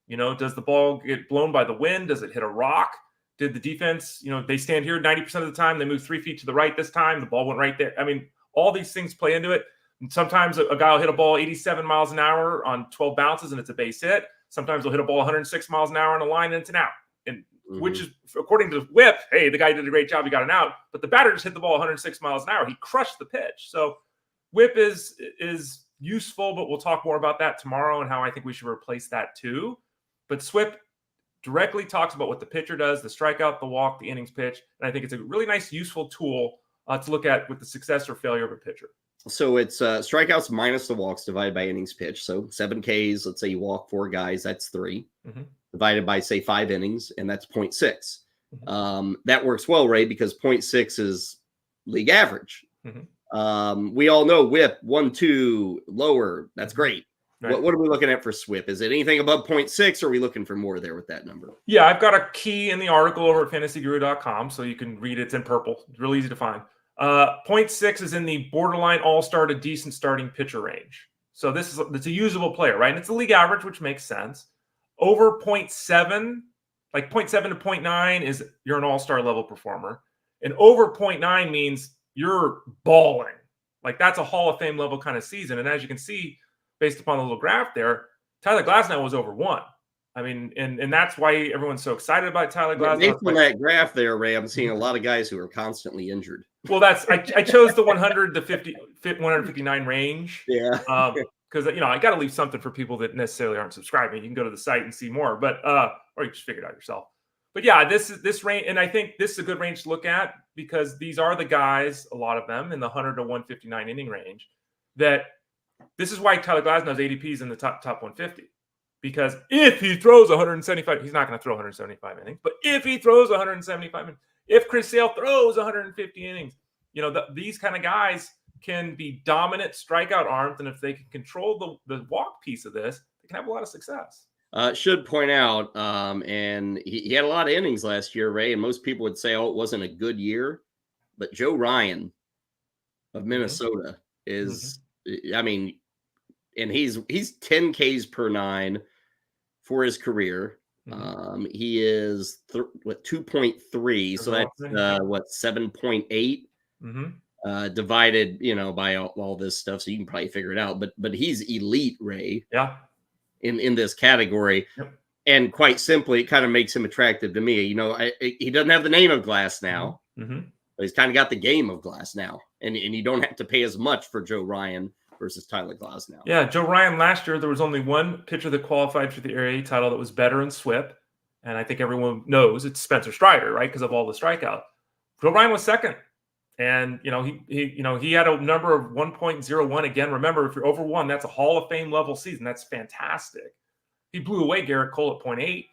Speaker 1: Does the ball get blown by the wind? Does it hit a rock? Did the defense, they stand here 90% of the time. They move 3 feet to the right this time. The ball went right there. I mean, all these things play into it. And sometimes a guy will hit a ball 87 miles an hour on 12 bounces and it's a base hit. Sometimes they'll hit a ball 106 miles an hour on a line and it's an out. And which is, according to WHIP, hey, the guy did a great job. He got an out. But the batter just hit the ball 106 miles an hour. He crushed the pitch. So WHIP is useful, but we'll talk more about that tomorrow and how I think we should replace that too. But SWIP directly talks about what the pitcher does, the strikeout, the walk, the innings pitch. And I think it's a really nice, useful tool to look at with the success or failure of a pitcher.
Speaker 2: So it's strikeouts minus the walks divided by innings pitched. So 7 Ks, let's say you walk 4 guys, that's 3. Divided by, say, 5 innings, and that's 0.6. That works well, Ray, because 0.6 is league average. We all know WHIP 1, 2 lower. That's great. Right. What are we looking at for SWIP? Is it anything above 0.6, or are we looking for more there with that number?
Speaker 1: Yeah, I've got a key in the article over at fantasyguru.com, so you can read it. It's in purple. It's really easy to find. 0.6 is in the borderline all-star to decent starting pitcher range. So it's a usable player, right? And it's the league average, which makes sense. Over 0.7, like 0.7 to 0.9 is you're an all-star level performer. And over 0.9 means you're balling. Like, that's a Hall of Fame level kind of season. And as you can see, based upon the little graph there, Tyler Glasnow was over 1. I mean, and that's why everyone's so excited about Tyler Glasnow.
Speaker 2: Based on that graph there, Ray, I'm seeing a lot of guys who are constantly injured.
Speaker 1: Well, I chose the 100 to 159 range.
Speaker 2: Yeah.
Speaker 1: Because, I got to leave something for people that necessarily aren't subscribing. You can go to the site and see more, but or you just figure it out yourself. But yeah, this range, and I think this is a good range to look at because these are the guys, a lot of them in the 100 to 159 inning range. That this is why Tyler Glasnow's ADP is in the top 150. Because if he throws 175, he's not going to throw 175 innings. But if he throws 175 innings, if Chris Sale throws 150 innings, these kind of guys can be dominant strikeout arms, and if they can control the walk piece of this, they can have a lot of success.
Speaker 2: Should point out, and he had a lot of innings last year, Ray, and most people would say, it wasn't a good year. But Joe Ryan of Minnesota is, I mean, and he's 10 Ks per 9 for his career. He is 2.3, so that's 7.8 divided, by all this stuff. So you can probably figure it out. But he's elite, Ray.
Speaker 1: Yeah.
Speaker 2: In this category. Yep. And quite simply, it kind of makes him attractive to me. He doesn't have the name of Glasnow, but he's kind of got the game of Glasnow, and you don't have to pay as much for Joe Ryan versus Tyler Glasnow.
Speaker 1: Yeah, Joe Ryan last year, there was only one pitcher that qualified for the Area title that was better in SWIP, and I think everyone knows it's Spencer Strider, right? Because of all the strikeout. Joe Ryan was second, and he had a number of 1.01 again. Remember, if you're over 1, that's a Hall of Fame level season. That's fantastic. He blew away Garrett Cole at 0.8,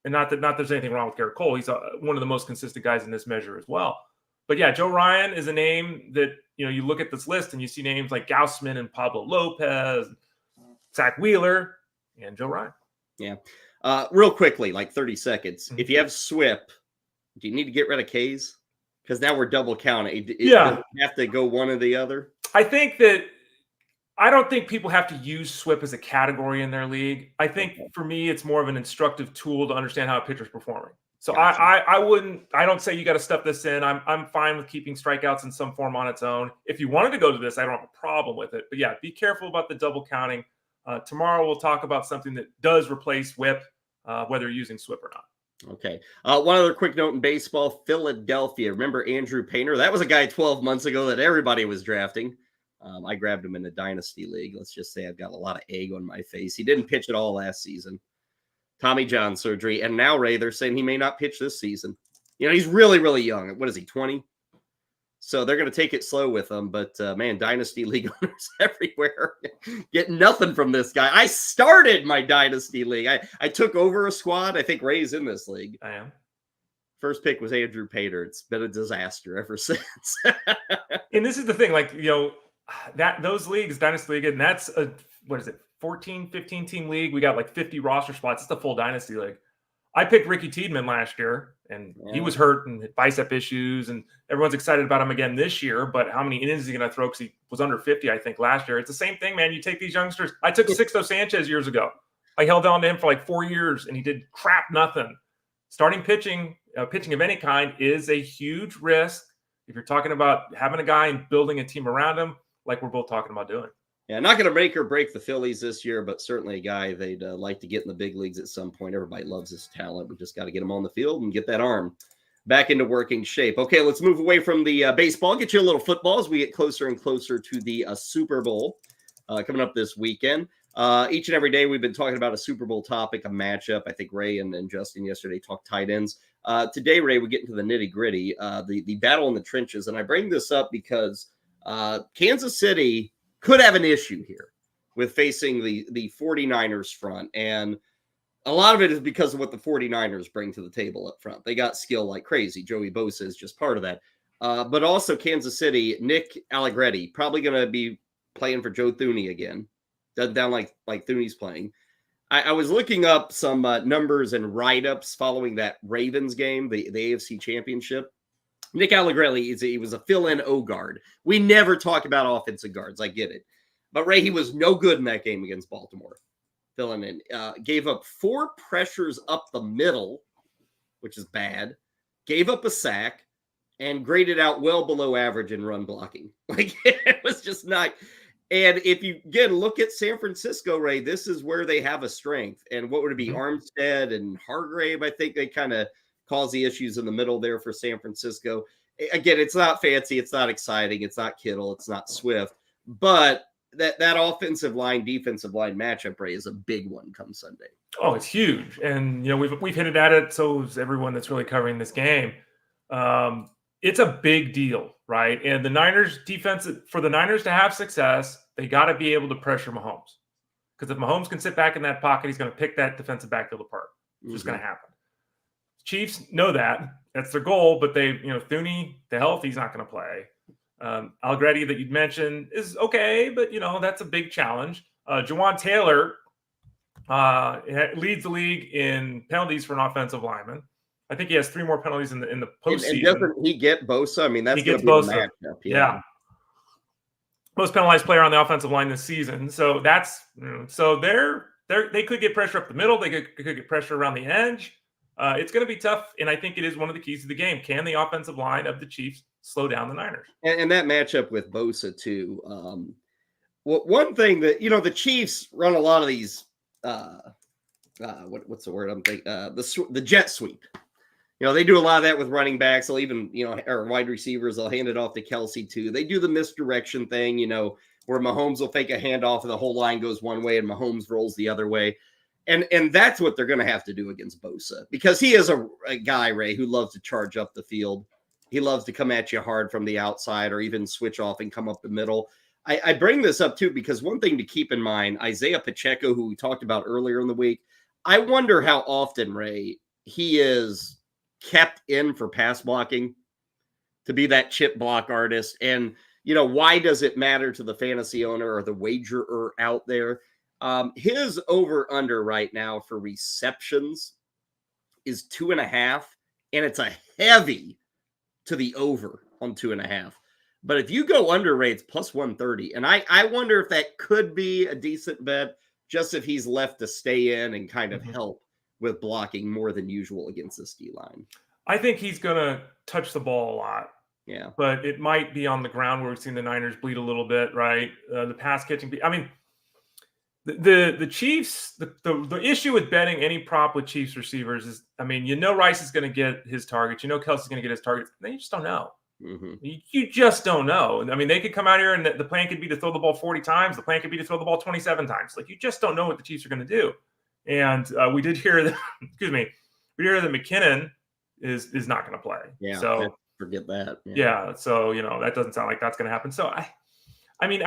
Speaker 1: and not that there's anything wrong with Garrett Cole. He's one of the most consistent guys in this measure as well. But yeah, Joe Ryan is a name that, you look at this list and you see names like Gausman and Pablo Lopez, Zach Wheeler, and Joe Ryan.
Speaker 2: Yeah. Real quickly, like 30 seconds. If you have SWIP, do you need to get rid of Ks? Because now we're double counting. Does it have to go one or the other?
Speaker 1: I don't think people have to use SWIP as a category in their league. I think for me, it's more of an instructive tool to understand how a pitcher's performing. So gotcha. I don't say you got to stuff this in. I'm fine with keeping strikeouts in some form on its own. If you wanted to go to this, I don't have a problem with it. But yeah, be careful about the double counting. Tomorrow we'll talk about something that does replace WHIP, whether you're using SWIP or not.
Speaker 2: Okay. One other quick note in baseball, Philadelphia. Remember Andrew Painter? That was a guy 12 months ago that everybody was drafting. I grabbed him in a dynasty league. Let's just say I've got a lot of egg on my face. He didn't pitch at all last season. Tommy John surgery. And now, Ray, they're saying he may not pitch this season. He's really, really young. What is he, 20? So they're going to take it slow with them. But, man, Dynasty League owners everywhere get nothing from this guy. I started my Dynasty League. I took over a squad. I think Ray's in this league.
Speaker 1: I am.
Speaker 2: First pick was Andrew Pater. It's been a disaster ever since.
Speaker 1: And this is the thing, like, that those leagues, Dynasty League, and that's a, 14, 15 team league. We got like 50 roster spots. It's the full Dynasty League. I picked Ricky Tiedemann last year, and he was hurt and had bicep issues, and everyone's excited about him again this year. But how many innings is he going to throw? Because he was under 50, I think, last year. It's the same thing, man. You take these youngsters. I took Sixto Sanchez years ago. I held on to him for like 4 years, and he did crap nothing. Starting pitching of any kind is a huge risk if you're talking about having a guy and building a team around him, like we're both talking about doing.
Speaker 2: Yeah, not going to make or break the Phillies this year, but certainly a guy they'd like to get in the big leagues at some point. Everybody loves his talent. We just got to get him on the field and get that arm back into working shape. Okay, let's move away from the baseball. Get you a little football as we get closer and closer to the Super Bowl coming up this weekend. Each and every day we've been talking about a Super Bowl topic, a matchup. I think Ray and Justin yesterday talked tight ends. Today, Ray, we get into the nitty-gritty, the battle in the trenches. And I bring this up because Kansas City could have an issue here with facing the 49ers front. And a lot of it is because of what the 49ers bring to the table up front. They got skill like crazy. Joey Bosa is just part of that. But also Kansas City, Nick Allegretti, probably going to be playing for Joe Thuney again. Doesn't sound like Thuney's playing. I was looking up some numbers and write-ups following that Ravens game, the AFC Championship. Nick Allegretti, he was a fill-in O-guard. We never talk about offensive guards. I get it. But, Ray, he was no good in that game against Baltimore. Filling in. Gave up 4 pressures up the middle, which is bad. Gave up a sack and graded out well below average in run blocking. Like, it was just not... And if you, again, look at San Francisco, Ray, this is where they have a strength. And what would it be? Armstead and Hargrave, I think they kind of cause the issues in the middle there for San Francisco. Again, it's not fancy. It's not exciting. It's not Kittle. It's not Swift. But that offensive line, defensive line matchup, Ray, is a big one come Sunday.
Speaker 1: Oh, it's huge. And, we've hinted at it. So is everyone that's really covering this game. It's a big deal, right? And the Niners defense, for the Niners to have success, they got to be able to pressure Mahomes. Because if Mahomes can sit back in that pocket, he's going to pick that defensive backfield apart. It's just going to happen. Chiefs know that. That's their goal, but they, Thuney, the health, he's not going to play. Allegretti that you'd mentioned is okay, but, that's a big challenge. Jawan Taylor leads the league in penalties for an offensive lineman. I think he has 3 more penalties in the postseason. And
Speaker 2: doesn't he get Bosa? I mean, that's
Speaker 1: going to be Bosa. The matchup. Yeah. Most penalized player on the offensive line this season. So that's so they could get pressure up the middle. They could get pressure around the edge. It's going to be tough, and I think it is one of the keys to the game. Can the offensive line of the Chiefs slow down the Niners?
Speaker 2: And that matchup with Bosa too. One thing that the Chiefs run a lot of these. What's the word I'm thinking? The jet sweep. They do a lot of that with running backs. They'll even, or wide receivers, they'll hand it off to Kelsey too. They do the misdirection thing, where Mahomes will fake a handoff and the whole line goes one way and Mahomes rolls the other way. And that's what they're going to have to do against Bosa, because he is a guy, Ray, who loves to charge up the field. He loves to come at you hard from the outside or even switch off and come up the middle. I bring this up too, because one thing to keep in mind, Isaiah Pacheco, who we talked about earlier in the week, I wonder how often, Ray, he is kept in for pass blocking to be that chip block artist. And, why does it matter to the fantasy owner or the wagerer out there? His over under right now for receptions is 2.5, and it's a heavy to the over on 2.5. But if you go under, rates plus 130, and I wonder if that could be a decent bet, just if he's left to stay in and kind of help with blocking more than usual against this D-line.
Speaker 1: I think he's going to touch the ball a lot.
Speaker 2: Yeah.
Speaker 1: But it might be on the ground where we've seen the Niners bleed a little bit, right? The pass catching. I mean, the Chiefs, the issue with betting any prop with Chiefs receivers is, Rice is going to get his targets. Kelsey's going to get his targets. They just don't know. You just don't know. They could come out here and the plan could be to throw the ball 40 times. The plan could be to throw the ball 27 times. Like, you just don't know what the Chiefs are going to do. And we did hear that, we did hear that McKinnon is not going to play.
Speaker 2: Yeah.
Speaker 1: So
Speaker 2: forget that.
Speaker 1: Yeah. So, that doesn't sound like that's going to happen. So, I mean,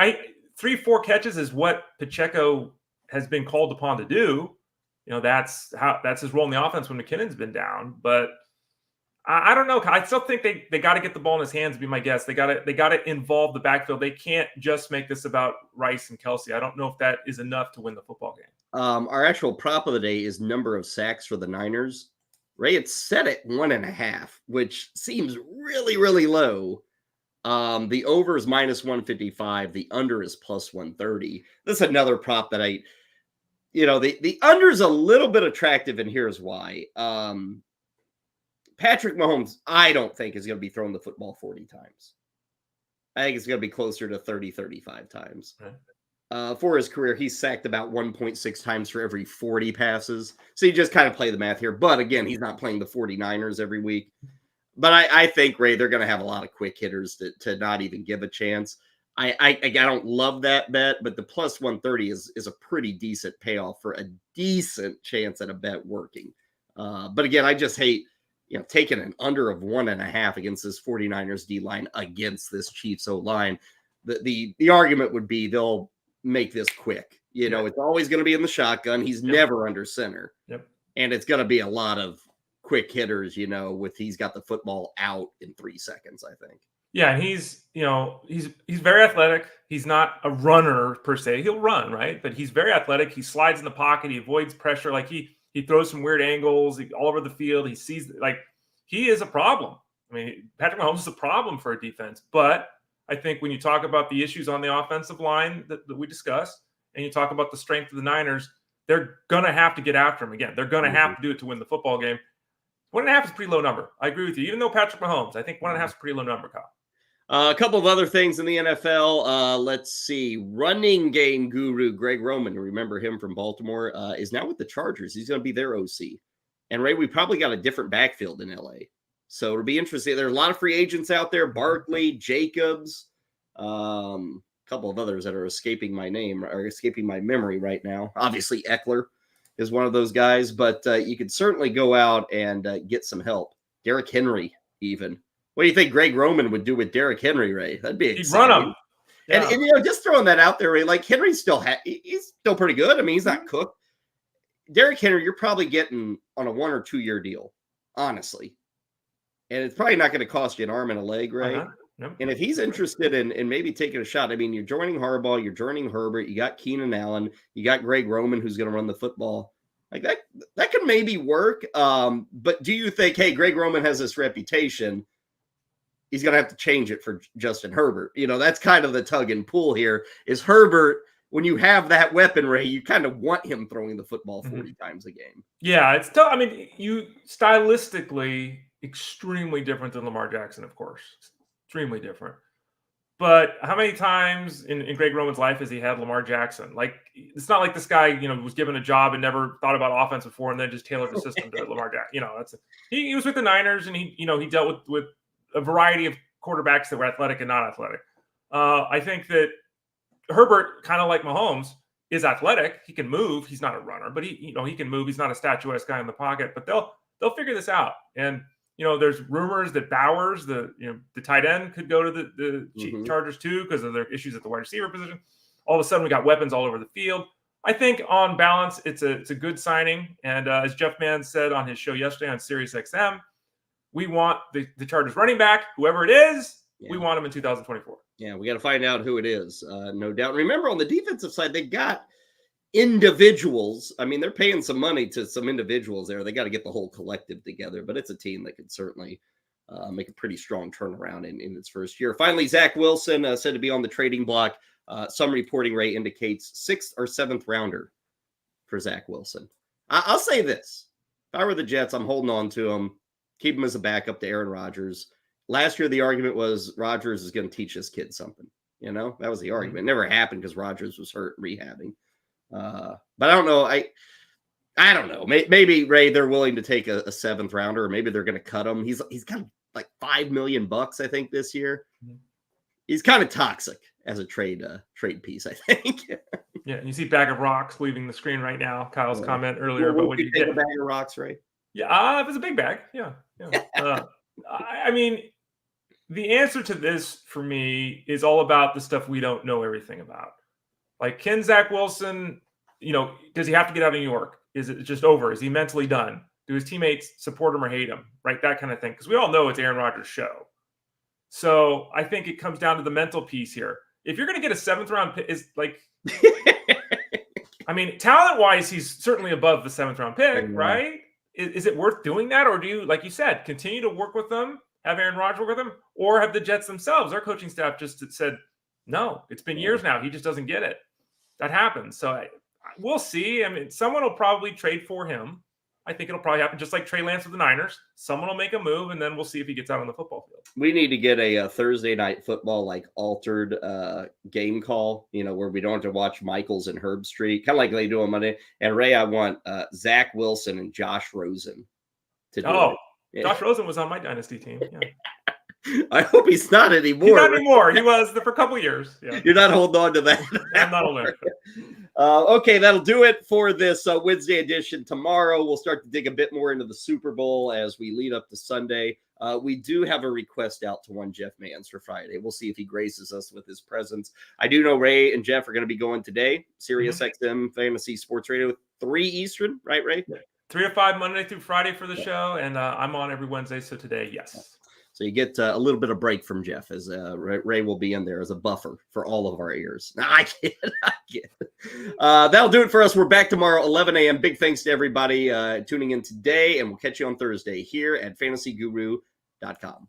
Speaker 1: 3-4 catches is what Pacheco has been called upon to do. That's his role in the offense when McKinnon's been down. But I don't know. I still think they got to get the ball in his hands. Be my guess. They got to involve the backfield. They can't just make this about Rice and Kelsey. I don't know if that is enough to win the football game.
Speaker 2: Our actual prop of the day is number of sacks for the Niners. Ray, it's set at 1.5, which seems really, really low. The over is -155. The under is +130. This is another prop that the under is a little bit attractive, and here's why. Patrick Mahomes, I don't think is going to be throwing the football 40 times. I think it's going to be closer to 30, 35 times. Okay. For his career, he's sacked about 1.6 times for every 40 passes. So you just kind of play the math here. But again, he's not playing the 49ers every week. But I think, Ray, they're going to have a lot of quick hitters to not even give a chance. I don't love that bet, but the +130 is a pretty decent payoff for a decent chance at a bet working. But again, I just hate taking an under of 1.5 against this 49ers D line against this Chiefs O line. The argument would be they'll make this quick. It's always going to be in the shotgun. He's never under center.
Speaker 1: Yep.
Speaker 2: And it's going to be a lot of quick hitters, he's got the football out in 3 seconds, I think.
Speaker 1: Yeah, and he's very athletic. He's not a runner per se. He'll run, right? But he's very athletic. He slides in the pocket. He avoids pressure. Like he throws some weird angles all over the field. He sees he is a problem. I mean, Patrick Mahomes is a problem for a defense. But I think when you talk about the issues on the offensive line that we discussed, and you talk about the strength of the Niners, they're going to have to get after him again. They're going to have to do it to win the football game. 1.5 is a pretty low number. I agree with you. Even though Patrick Mahomes, I think 1.5 is a pretty low number, Kyle.
Speaker 2: A couple of other things in the NFL. Let's see. Running game guru Greg Roman, remember him from Baltimore, is now with the Chargers. He's going to be their OC. And, Ray, we probably got a different backfield in L.A. So it'll be interesting. There are a lot of free agents out there. Barkley, Jacobs, a couple of others that are escaping my name or escaping my memory right now. Obviously, Eckler is one of those guys. But you could certainly go out and get some help. Derrick Henry, even. What do you think Greg Roman would do with Derrick Henry, Ray? That'd be exciting.
Speaker 1: He'd run him.
Speaker 2: Yeah. And just throwing that out there, Ray, like Henry's he's still pretty good. I mean, he's not cooked. Derrick Henry, you're probably getting on a 1 or 2 year deal, honestly. And it's probably not going to cost you an arm and a leg, Ray.
Speaker 1: Nope.
Speaker 2: And if he's interested in maybe taking a shot, I mean, you're joining Harbaugh, you're joining Herbert, you got Keenan Allen, you got Greg Roman who's going to run the football. Like that could maybe work. But do you think, hey, Greg Roman has this reputation, he's going to have to change it for Justin Herbert? That's kind of the tug and pull here. Is Herbert, when you have that weapon, Ray, you kind of want him throwing the football 40 times a game.
Speaker 1: Yeah, it's tough. I mean, you stylistically extremely different than Lamar Jackson, of course. Extremely different. But how many times in Greg Roman's life has he had Lamar Jackson? Like, it's not like this guy, was given a job and never thought about offense before and then just tailored the system to Lamar Jackson. He was with the Niners and he dealt with a variety of quarterbacks that were athletic and not athletic. I think that Herbert, kind of like Mahomes, is athletic. He can move. He's not a runner, but he can move. He's not a statuesque guy in the pocket. But they'll figure this out. And there's rumors that Bowers, the tight end, could go to the Chargers too because of their issues at the wide receiver position. All of a sudden, we got weapons all over the field. I think on balance, it's a good signing. And as Jeff Mann said on his show yesterday on SiriusXM, we want the Chargers running back, whoever it is. Yeah. We want him in 2024.
Speaker 2: Yeah, we got to find out who it is, no doubt. Remember, on the defensive side, they got individuals. I mean, they're paying some money to some individuals there. They got to get the whole collective together, but it's a team that could certainly make a pretty strong turnaround in its first year. Finally, Zach Wilson said to be on the trading block. Some reporting, Ray, indicates 6th or 7th rounder for Zach Wilson. I'll say this. If I were the Jets, I'm holding on to him. Keep him as a backup to Aaron Rodgers. Last year, the argument was Rodgers is going to teach this kid something. That was the argument. It never happened because Rodgers was hurt rehabbing. But I don't know. I don't know. Maybe, Ray, they're willing to take a 7th rounder, or maybe they're going to cut him. He's got like $5 million, I think, this year. He's kind of toxic as a trade piece, I think.
Speaker 1: Yeah, and you see bag of rocks leaving the screen right now. Kyle's comment earlier about what you get.
Speaker 2: A bag of rocks, Ray?
Speaker 1: Yeah, if it's a big bag, yeah. I mean, the answer to this for me is all about the stuff we don't know everything about. Like, can Zach Wilson, does he have to get out of New York? Is it just over? Is he mentally done? Do his teammates support him or hate him? Right? That kind of thing. Because we all know it's Aaron Rodgers' show. So I think it comes down to the mental piece here. If you're going to get a 7th round pick, is like, I mean, talent-wise, he's certainly above the 7th round pick, right? Is it worth doing that? Or do you, like you said, continue to work with them, have Aaron Rodgers work with them, or have the Jets themselves, their coaching staff just said, no, it's been years now. He just doesn't get it. That happens. So we'll see. I mean, someone will probably trade for him. I think it'll probably happen just like Trey Lance with the Niners. Someone will make a move, and then we'll see if he gets out on the football field.
Speaker 2: We need to get a Thursday night football, like, altered game call, where we don't have to watch Michaels and Herb Street, kind of like they do on Monday. And, Ray, I want Zach Wilson and Josh Rosen to do it. Yeah.
Speaker 1: Josh Rosen was on my dynasty team. Yeah.
Speaker 2: I hope he's not anymore.
Speaker 1: He's not anymore. He was for a couple of years. Yeah.
Speaker 2: You're not holding on to that.
Speaker 1: I'm not holding
Speaker 2: okay, that'll do it for this Wednesday edition. Tomorrow, we'll start to dig a bit more into the Super Bowl as we lead up to Sunday. We do have a request out to one Jeff Mans for Friday. We'll see if he graces us with his presence. I do know Ray and Jeff are going to be going today. Sirius XM Fantasy Sports Radio, 3 Eastern, right, Ray?
Speaker 1: 3 to 5 Monday through Friday for the show, and I'm on every Wednesday. So today, yes.
Speaker 2: So you get a little bit of break from Jeff, as Ray will be in there as a buffer for all of our ears. No, I get it. That'll do it for us. We're back tomorrow, 11 a.m. Big thanks to everybody tuning in today, and we'll catch you on Thursday here at fantasyguru.com.